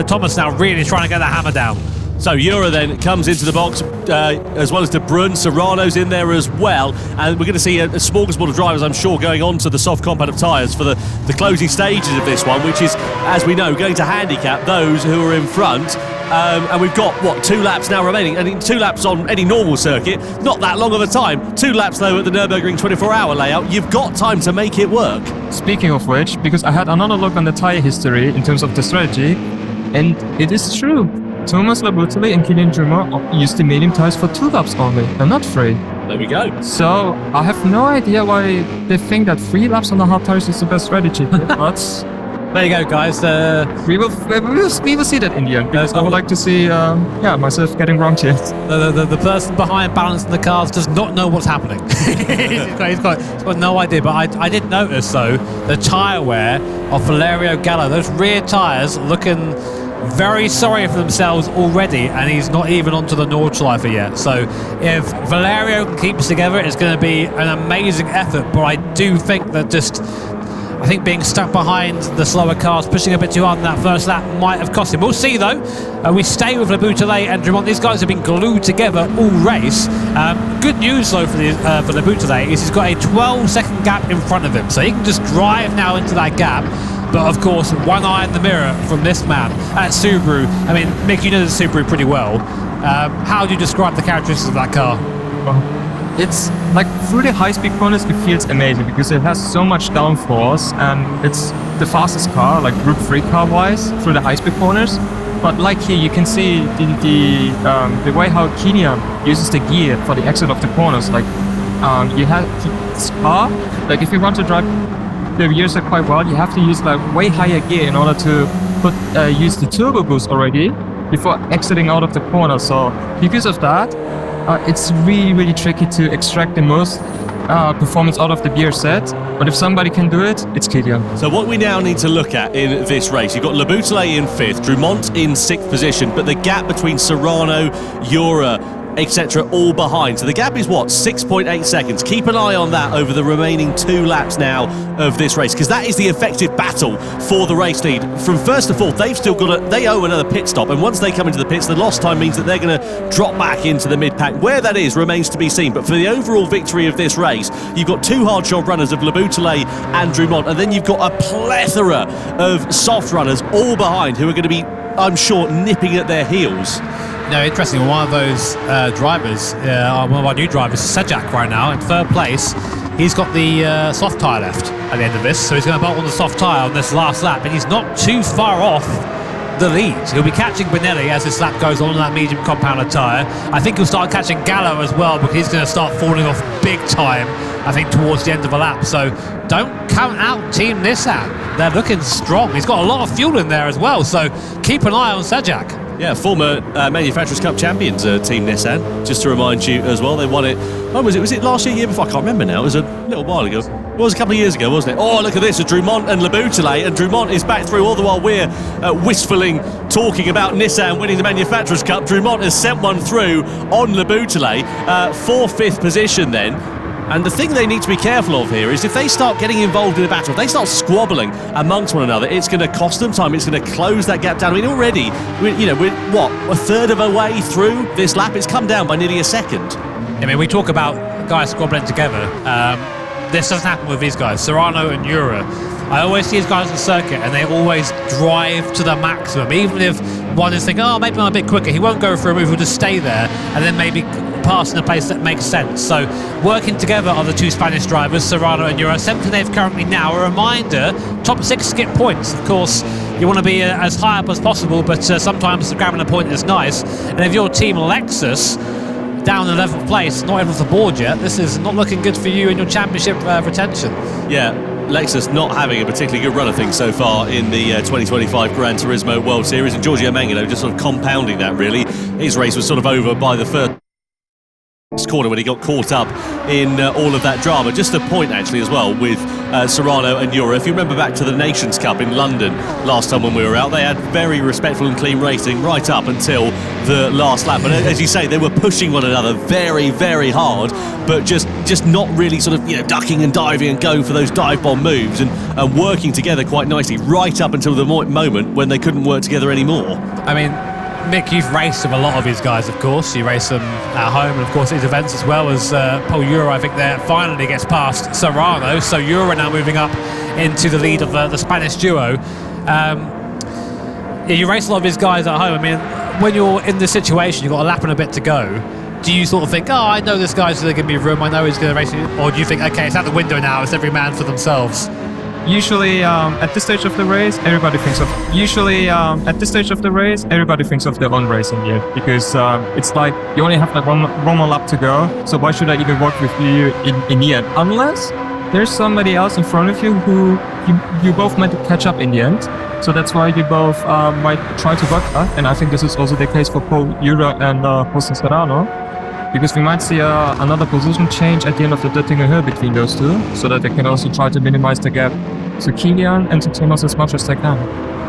Thomas now really trying to get the hammer down. So Jura then comes into the box, as well as De Bruyne. Serrano's in there as well, and we're going to see a smorgasbord of drivers, I'm sure, going on to the soft compound of tyres for the closing stages of this one, which is, as we know, going to handicap those who are in front. And we've got, what, 2 laps now remaining, and 2 laps on any normal circuit, not that long of a time. 2 laps, though, at the Nürburgring 24-hour layout, you've got time to make it work. Speaking of which, because I had another look on the tyre history in terms of the strategy, and it is true. Thomas Labutele and Kylian Drummer used the medium tyres for 2 laps only, and not 3. There we go. So I have no idea why they think that 3 laps on the hard tyres is the best strategy. But There you go, guys. we will see that in the end, because I would like to see myself getting wrong here. The person behind balancing the cars does not know what's happening. he's got no idea. But I did notice, though, the tyre wear of Valerio Gallo. Those rear tyres looking very sorry for themselves already, and he's not even onto the Nordschleife yet. So if Valerio can keep us together, it's going to be an amazing effort. But I do think that I think being stuck behind the slower cars, pushing a bit too hard in that first lap might have cost him. We'll see, though. We stay with Labutele and Drumont. These guys have been glued together all race. Good news, though, for Labutele is he's got a 12-second gap in front of him, so he can just drive now into that gap. But of course, one eye in the mirror from this man at Subaru. I mean, Mick, you know the Subaru pretty well. How do you describe the characteristics of that car? It's like through the high-speed corners, it feels amazing because it has so much downforce, and it's the fastest car, like Group 3 car-wise, through the high-speed corners. But like here, you can see the way how Kylian uses the gear for the exit of the corners. Like you have this car, like if you want to drive the gears quite well, you have to use like way higher gear in order to use the turbo boost already before exiting out of the corner. So because of that, it's really tricky to extract the most performance out of the gear set. But if somebody can do it, it's Kylian. So what we now need to look at in this race, you've got Labutele in 5th, Drumont in 6th position, but the gap between Serrano, Jura, etc., all behind. So the gap is what, 6.8 seconds. Keep an eye on that over the remaining 2 laps now of this race, because that is the effective battle for the race lead. From 1st to 4th, they owe another pit stop, and once they come into the pits, the lost time means that they're going to drop back into the mid-pack. Where that is remains to be seen, but for the overall victory of this race, you've got 2 hard-shod runners of Labutele and Drumont, and then you've got a plethora of soft runners all behind who are going to be, I'm sure, nipping at their heels. No, interesting. One of those drivers, one of our new drivers, Sejak, right now in 3rd place. He's got the soft tyre left at the end of this, so he's going to bolt on the soft tyre on this last lap, and he's not too far off the lead. He'll be catching Benelli as this lap goes on that medium compounder tyre. I think he'll start catching Gallo as well, because he's going to start falling off big time, I think, towards the end of the lap. So don't count out Team Nissan. They're looking strong. He's got a lot of fuel in there as well, so keep an eye on Sejak. Yeah, former Manufacturers' Cup champions, Team Nissan, just to remind you as well. They won it, when was it? Was it last year before? I can't remember now. It was a little while ago. It was a couple of years ago, wasn't it? Oh, look at this, Drumont and Labutele, and Drumont is back through all the while we're wistfully talking about Nissan winning the Manufacturers' Cup. Drumont has sent one through on Labutele, 4th, 5th position then. And the thing they need to be careful of here is if they start getting involved in a battle, if they start squabbling amongst one another, it's going to cost them time. It's going to close that gap down. I mean, already, we're what, a third of a way through this lap? It's come down by nearly a second. I mean, we talk about guys squabbling together. This doesn't happen with these guys, Serrano and Jura. I always see these guys on the circuit, and they always drive to the maximum. Even if one is thinking, oh, maybe I'm a bit quicker, he won't go for a move, he'll just stay there, and then maybe pass in a place that makes sense. So working together are the 2 Spanish drivers, Serrano and Jura. Something they've currently now, a reminder, top 6 skip points. Of course, you want to be as high up as possible, but sometimes grabbing a point is nice. And if you're Team Lexus, down in 11th place, not even off the board yet, this is not looking good for you in your championship retention. Yeah, Lexus not having a particularly good run of things so far in the 2025 Gran Turismo World Series, and Giorgio Mangano just sort of compounding that, really. His race was sort of over by the first corner when he got caught up in all of that drama. Just a point actually as well with Serrano and Jura. If you remember back to the Nations Cup in London last time when we were out, they had very respectful and clean racing right up until the last lap. But as you say, they were pushing one another very hard, but just not really sort of ducking and diving and going for those dive bomb moves and working together quite nicely right up until the moment when they couldn't work together anymore. I mean, Mick, you've raced with a lot of these guys, of course. You race them at home and, of course, these events as well as Paul Euro, I think, there finally gets past Serrano. So Euro now moving up into the lead of the Spanish duo. Yeah, you race a lot of these guys at home. I mean, when you're in this situation, you've got a lap and a bit to go. Do you sort of think, oh, I know this guy's going to give me room, I know he's going to race me? Or do you think, okay, it's out the window now, it's every man for themselves? Usually, at this stage of the race, everybody thinks of their own race in the end, because it's like you only have like one more lap to go. So why should I even work with you in the end? Unless there's somebody else in front of you who you both might catch up in the end. So that's why you both might try to work that. And I think this is also the case for Paul Euro and Jose Serrano, because we might see another position change at the end of the Döttinger Hill between those two, so that they can also try to minimize the gap to Kilian and to Thomas as much as they can.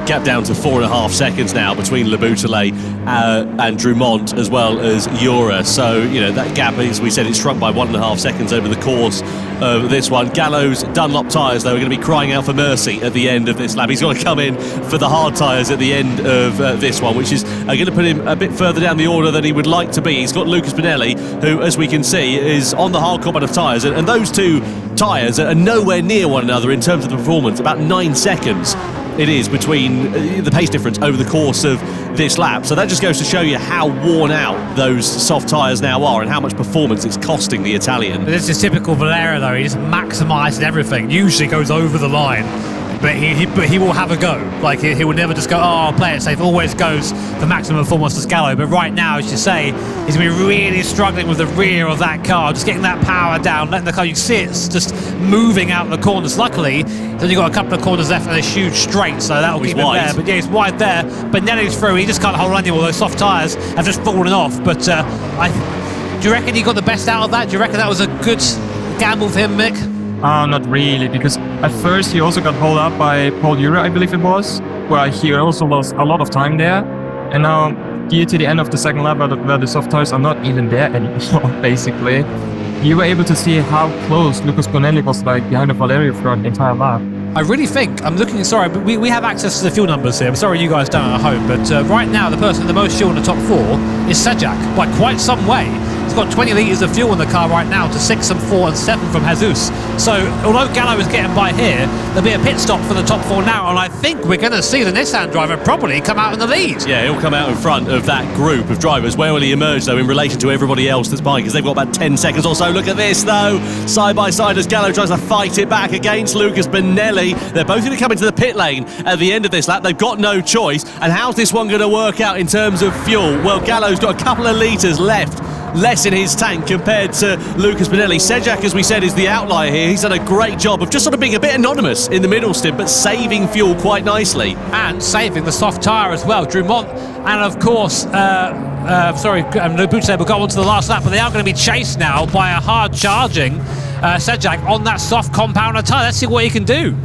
Gap down to 4.5 seconds now between Le Boutelet and Drumont, as well as Jura. So, you know, that gap, as we said, it's shrunk by 1.5 seconds over the course of this one. Gallo's Dunlop tyres, though, are going to be crying out for mercy at the end of this lap. He's got to come in for the hard tyres at the end of this one, which is going to put him a bit further down the order than he would like to be. He's got Lucas Bonelli, who, as we can see, is on the hard combat of tyres, and those two tyres are nowhere near one another in terms of the performance. About 9 seconds it is between the pace difference over the course of this lap. So that just goes to show you how worn out those soft tyres now are and how much performance it's costing the Italian. This is typical Valerio, though. He just maximises everything. Usually goes over the line. But he will have a go. Like, he will never just go, oh, I'll play it safe. Always goes for maximum performance to Scalo. But right now, as you say, he's going to be really struggling with the rear of that car, just getting that power down, letting the car, you can see it's just moving out the corners. Luckily, he's only got a couple of corners left and a huge straight, so that'll keep him there. But yeah, he's wide there. But Nelly's through, he just can't hold on anymore. Those soft tyres have just fallen off. But do you reckon he got the best out of that? Do you reckon that was a good gamble for him, Mick? Not really, because at first he also got hauled up by Paul Euro, I believe it was, where he also lost a lot of time there. And now, due to the end of the second lap, where the soft tires are not even there anymore, basically, you were able to see how close Lucas Bonelli was like behind the Valerio throughout the entire lap. I really think, I'm looking, sorry, but we have access to the fuel numbers here. I'm sorry you guys don't at home, but right now the person with the most fuel in the top 4 is Sejak, by quite some way. He's got 20 litres of fuel in the car right now to 6 and 4 and 7 from Jesus. So, although Gallo is getting by here, there'll be a pit stop for the top 4 now, and I think we're going to see the Nissan driver probably come out in the lead. Yeah, he'll come out in front of that group of drivers. Where will he emerge, though, in relation to everybody else that's behind? Because they've got about 10 seconds or so. Look at this, though. Side by side as Gallo tries to fight it back against Lucas Bonelli. They're both going to come into the pit lane at the end of this lap. They've got no choice. And how's this one going to work out in terms of fuel? Well, Gallo's got a couple of litres left, less in his tank compared to Lucas Bonelli. Sejak, as we said, is the outlier here. He's done a great job of just sort of being a bit anonymous in the middle stint, but saving fuel quite nicely. And saving the soft tyre as well. Drumont and, of course, Le Boutelet will go on to the last lap, but they are going to be chased now by a hard-charging Sejak on that soft compounder tyre. Let's see what he can do.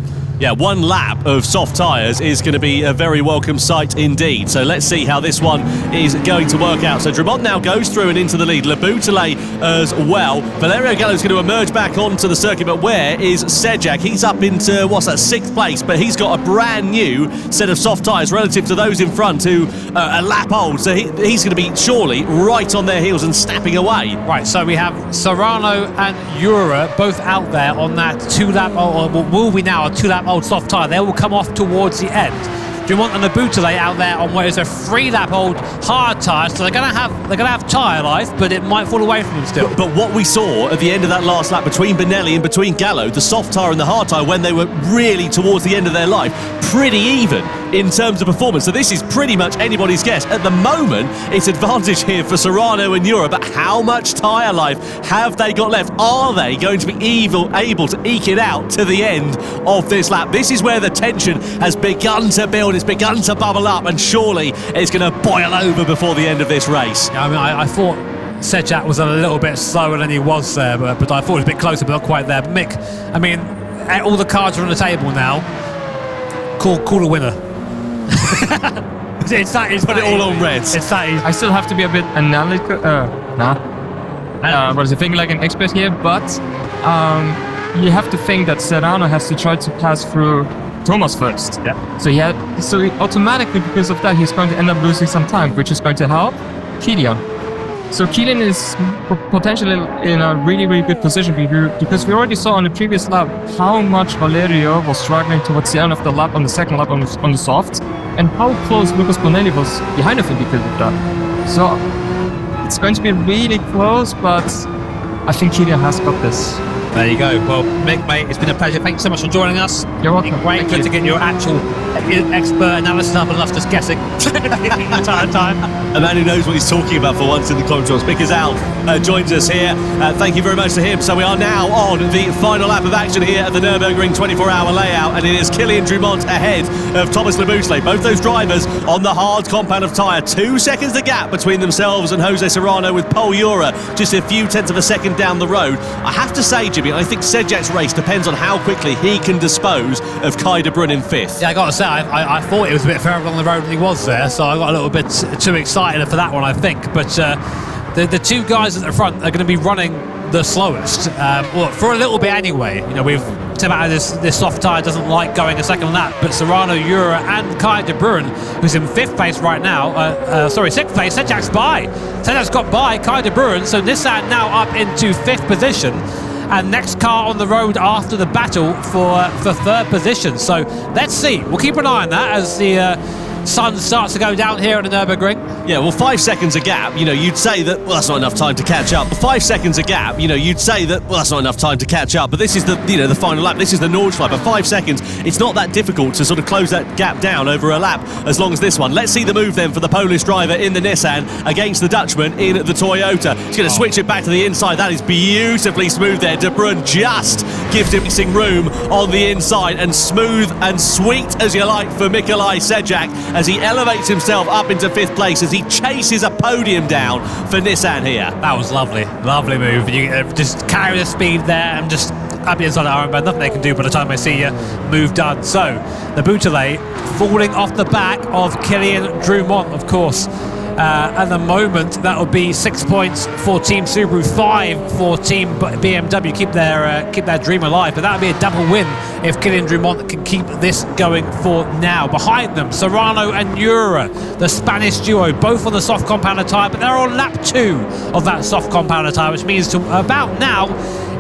Yeah, one lap of soft tyres is going to be a very welcome sight indeed. So let's see how this one is going to work out. So Drumont now goes through and into the lead. Le Boutelet as well. Valerio Gallo's going to emerge back onto the circuit, but where is Sejak? He's up into, what's that, 6th place, but he's got a brand new set of soft tyres relative to those in front who are a lap old. So he's going to be surely right on their heels and snapping away. Right, so we have Serrano and Jura both out there on that 2-lap, or will be now a 2-lap old soft tyre. They will come off towards the end. Drumont and Le Boutelet out there on what is a 3-lap old hard tyre, so they're going to have tyre life, but it might fall away from them still. But what we saw at the end of that last lap between Bonelli and between Gallo, the soft tyre and the hard tyre, when they were really towards the end of their life, pretty even in terms of performance. So this is pretty much anybody's guess. At the moment, it's advantage here for Serrano and Jura, but how much tyre life have they got left? Are they going to be able to eke it out to the end of this lap? This is where the tension has begun to build. It's begun to bubble up, and surely it's going to boil over before the end of this race. Yeah, I mean, I thought Sejak was a little bit slower than he was there, but I thought it was a bit closer, but not quite there. But Mick, I mean, all the cards are on the table now. Call a winner. It's that easy. Put it all on reds. It's that easy. I still have to be a bit analytical. What is the thing like an expert here? But you have to think that Serrano has to try to pass through Thomas first. Yeah. So he automatically, because of that, he's going to end up losing some time, which is going to help Kilian. So Kilian is potentially in a really, really good position because we already saw on the previous lap how much Valerio was struggling towards the end of the lap, on the second lap on the softs, and how close Lucas Bonelli was behind of him because of that. So it's going to be really close, but I think Kilian has got this. There you go. Well, Mick, mate, it's been a pleasure. Thanks so much for joining us. You're welcome. Great to get your actual expert analysis of us just guessing the entire time. A man who knows what he's talking about for once in the commentaries. Mick Al joins us here. Thank you very much to him. So we are now on the final lap of action here at the Nürburgring 24-hour layout, and it is Kilian Drumont ahead of Thomas Laboutelet. Both those drivers on the hard compound of tyre. 2 seconds the gap between themselves and Jose Serrano, with Pol Jura just a few tenths of a second down the road. I have to say, Jimmy, I think Sejac's race depends on how quickly he can dispose of Kai de Bruyne in 5th. Yeah, I got to say, I thought it was a bit further along the road than he was there, so I got a little bit too excited for that one, I think. But the 2 guys at the front are going to be running the slowest, well, for a little bit anyway. You know, we've Tim out of this soft tyre doesn't like going a second lap, but Serrano, Jura and Kai de Bruyne, who's in 5th place right now, 6th place, Sejac's by. Sejac's got by Kai de Bruyne, so Nissan now up into 5th position. And next car on the road after the battle for 3rd position. So let's see. We'll keep an eye on that as the sun starts to go down here at the Nürburgring. Yeah, well, 5 seconds a gap, you know, you'd say that, well, that's not enough time to catch up. 5 seconds a gap, you know, you'd say that, well, that's not enough time to catch up. But this is the, you know, the final lap. This is the Nordschleife. 5 seconds, it's not that difficult to sort of close that gap down over a lap as long as this one. Let's see the move then for the Polish driver in the Nissan against the Dutchman in the Toyota. He's going to switch it back to the inside. That is beautifully smooth there. De Bruyne just gives him missing room on the inside, and smooth and sweet as you like for Mikolaj Sejak as he elevates himself up into 5th place as he chases a podium down for Nissan here. That was lovely. Lovely move. You just carry the speed there and just up the inside of the armband. Nothing they can do by the time I see you. Move done. So, the Laboutelet falling off the back of Kilian Drumont, of course. At the moment, that will be 6 points for Team Subaru, 5 for Team BMW. Keep their dream alive, but that would be a double win if Kilian Drumont can keep this going for now. Behind them, Serrano and Jura, the Spanish duo, both on the soft compounder tyre, but they're on lap 2 of that soft compounder tyre, which means to about now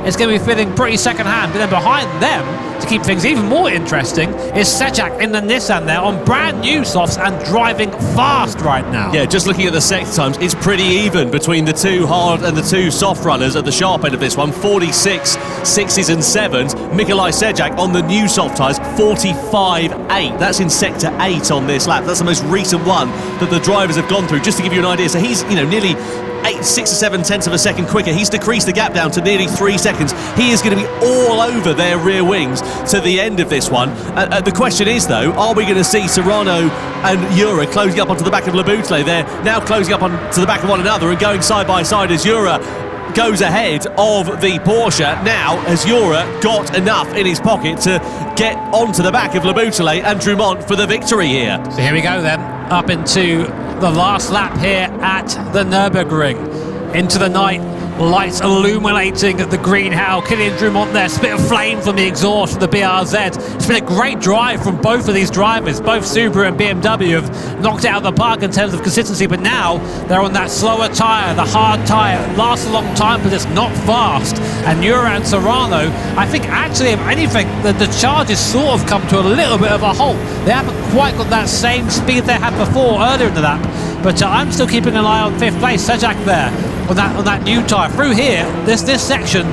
it's going to be feeling pretty second hand. But then behind them, to keep things even more interesting, is Sejak in the Nissan there on brand new softs and driving fast right now. Yeah, just looking at the sector times, it's pretty even between the 2 hard and the 2 soft runners at the sharp end of this one. 46 6s and 7s. Mikolaj Sejak on the new soft tyres, 45.8. That's in sector 8 on this lap. That's the most recent one that the drivers have gone through, just to give you an idea. So he's, you know, nearly 6 or 7 tenths of a second quicker. He's decreased the gap down to nearly 3 seconds. He is going to be all over their rear wings to the end of this one. The question is, though, are we going to see Serrano and Jura closing up onto the back of Laboutelet? They're now closing up onto the back of one another and going side by side as Jura goes ahead of the Porsche. Now, has Jura got enough in his pocket to get onto the back of Laboutelet and Drumont for the victory here? So here we go then, up into the last lap here at the Nürburgring. Into the night, lights illuminating the greenhouse. Kilian Drumont there, spit of flame from the exhaust from the BRZ. It's been a great drive from both of these drivers. Both Subaru and BMW have knocked it out of the park in terms of consistency, but now they're on that slower tyre, the hard tyre. It lasts a long time, but it's not fast. And Jura and Serrano, I think actually, if anything, the charges sort of come to a little bit of a halt. They haven't quite got that same speed they had before earlier in the lap. But I'm still keeping an eye on 5th place. Sejak there on that new tyre. Through here, this section,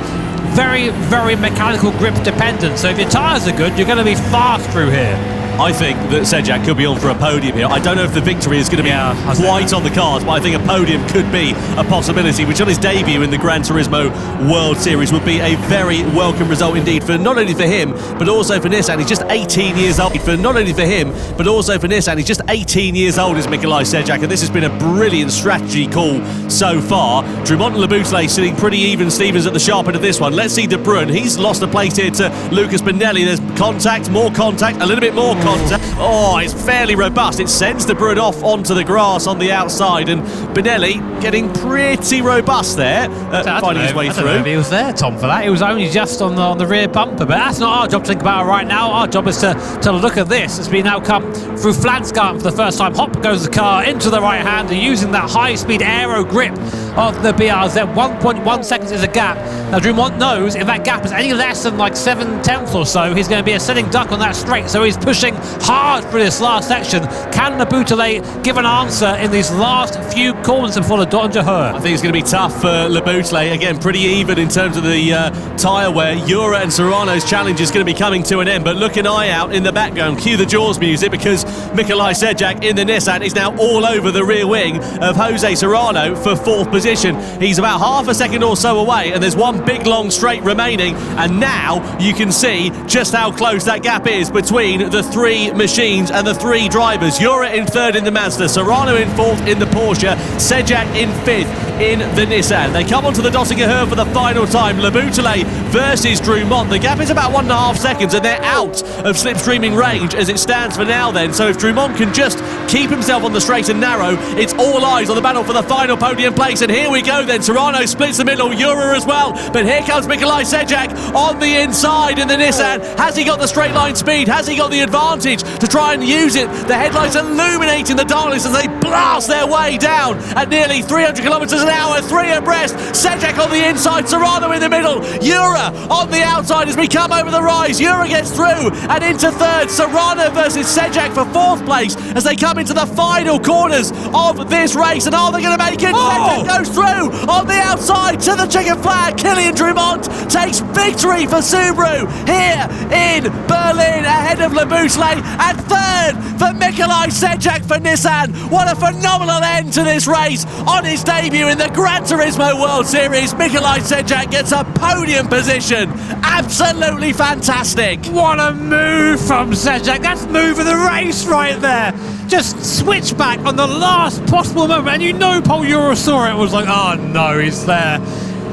very, very mechanical grip dependent. So if your tyres are good, you're going to be fast through here. I think that Sejak could be on for a podium here. I don't know if the victory is going to be quite on the cards, but I think a podium could be a possibility, which on his debut in the Gran Turismo World Series would be a very welcome result indeed, for not only for him, but also for Nissan. He's just 18 years old. For not only for him, but also for Nissan. He's just 18 years old, is Mikolaj Sejak, and this has been a brilliant strategy call so far. Drumont and Laboutelet sitting pretty even Stevens at the sharp end of this one. Let's see De Bruyne. He's lost a place here to Lucas Bonelli. There's contact, more contact, a little bit more contact. contact. Oh, it's fairly robust. It sends the Brun off onto the grass on the outside, and Benelli getting pretty robust there, finding his way I don't know through. if he was there, Tom, for that. He was only just on the rear bumper, but that's not our job to think about right now. Our job is to look at this as we now come through Flansgarten for the first time. Hop goes the car into the right hander using that high-speed aero grip of the BRZ. 1.1 seconds is a gap. Now Drumont knows if that gap is any less than like 7/10 or so, he's going to be a sitting duck on that straight, so he's pushing hard for this last section. Can Laboutelet give an answer in these last few corners before the Dodger Her? I think it's going to be tough for Laboutelet. Again, pretty even in terms of the tyre wear. Jura and Serrano's challenge is going to be coming to an end, but look an eye out in the background. Cue the Jaws music, because Mikolaj Sedjak in the Nissan is now all over the rear wing of Jose Serrano for 4th position. He's about half a second or so away, and there's one big long straight remaining, and now you can see just how close that gap is between the 3 machines and the 3 drivers. Jura in 3rd in the Mazda, Serrano in 4th in the Porsche, Sedjak in 5th in the Nissan. They come onto the Dottinger Her for the final time. Laboutelet versus Drumont. The gap is about 1.5 seconds, and they're out of slipstreaming range as it stands for now then. So if Drumont can just keep himself on the straight and narrow, it's all eyes on the battle for the final podium place. And here we go then. Serrano splits the middle, Jura as well. But here comes Mikolaj Sedjak on the inside in the Nissan. Has he got the straight line speed? Has he got the advantage to try and use it? The headlights illuminating the darkness as they blast their way down at nearly 300 kilometers an hour, 3 abreast. Sedjak on the inside, Serrano in the middle, Jura on the outside as we come over the rise. Jura gets through and into 3rd. Serrano versus Sedjak for 4th place as they come into the final corners of this race. And are they going to make it? Sedjak goes through on the outside to the chicken flag. Kilian Drumont takes victory for Subaru here in Berlin ahead of Laboutelet, and 3rd for Mikolaj Sedjak for Nissan. What a phenomenal end to this race on his debut in the Gran Turismo World Series. Mikolaj Sedjak gets a podium position. Absolutely fantastic. What a move from Sedjak. That's move of the race right there. Just switch back on the last possible moment, and you know Paul Jura saw it, was like, oh no, he's there.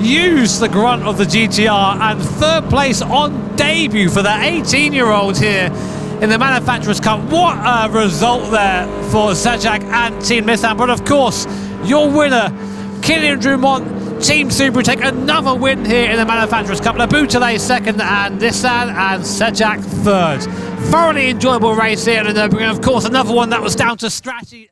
Use the grunt of the GTR, and 3rd place on debut for the 18-year-old here in the Manufacturers' Cup. What a result there for Sedjak and Team Nissan. But of course, your winner, Kilian Drumont, Team Subaru, take another win here in the Manufacturers' Cup. Laboutelet 2nd and Nissan and Sedjak 3rd. Thoroughly enjoyable race here at the Nürburgring. Of course, another one that was down to strategy.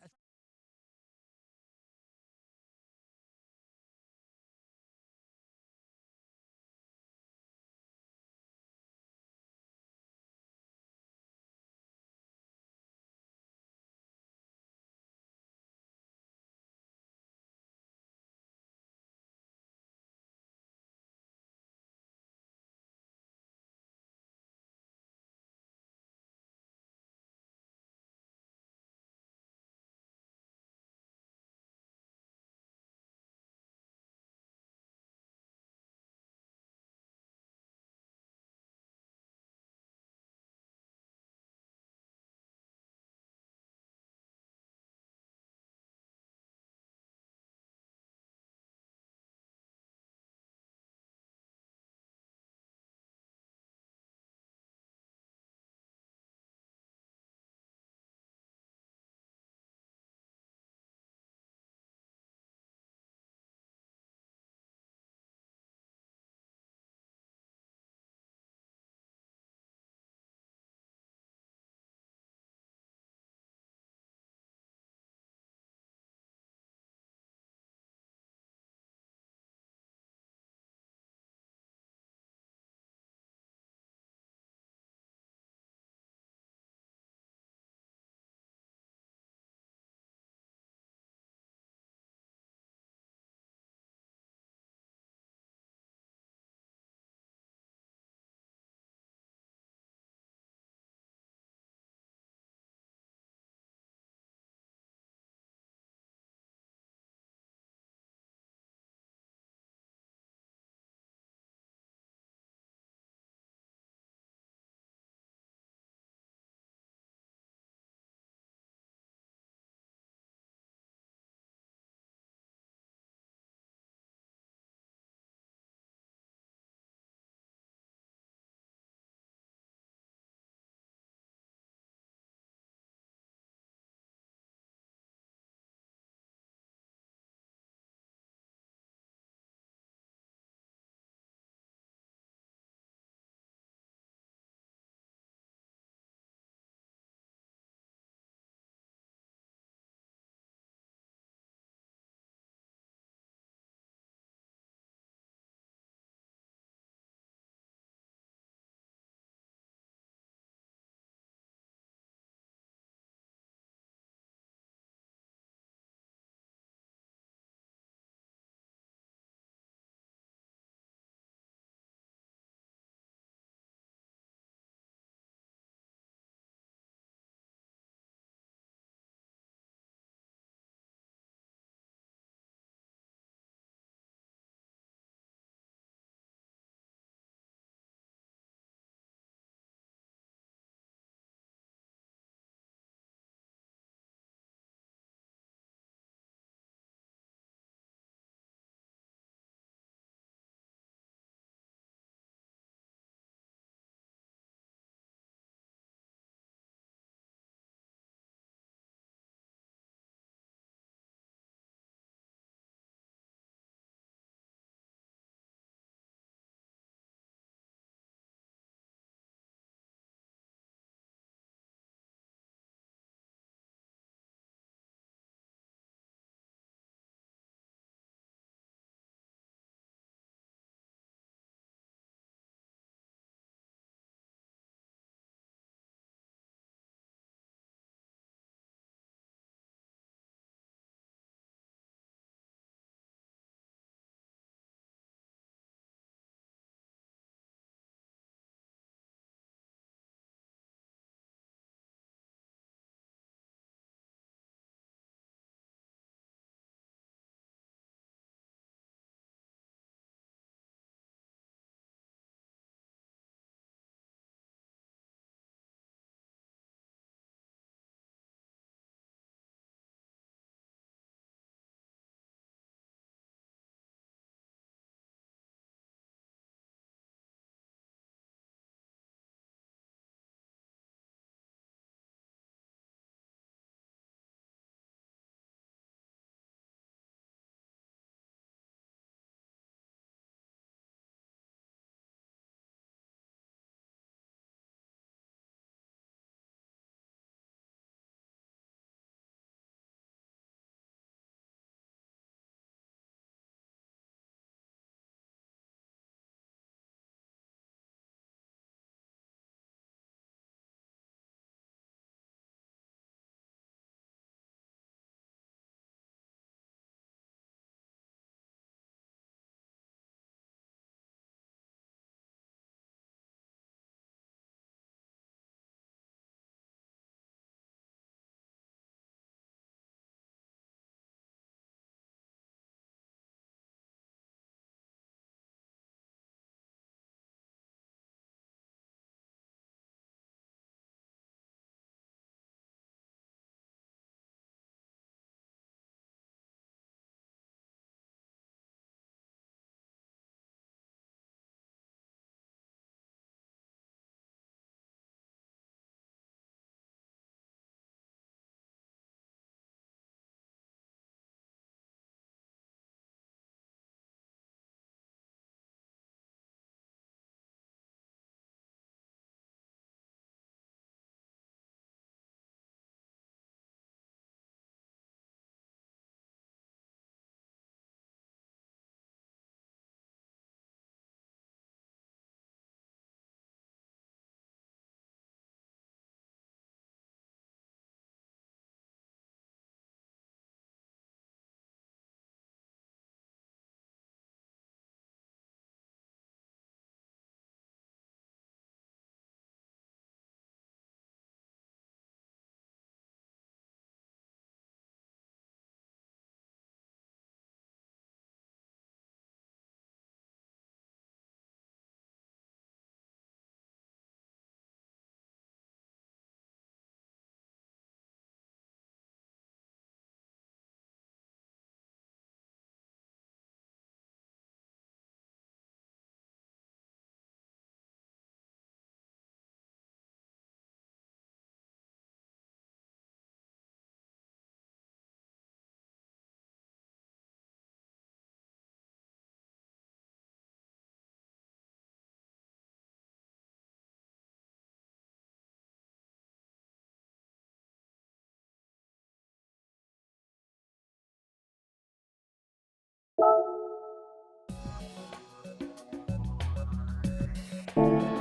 you.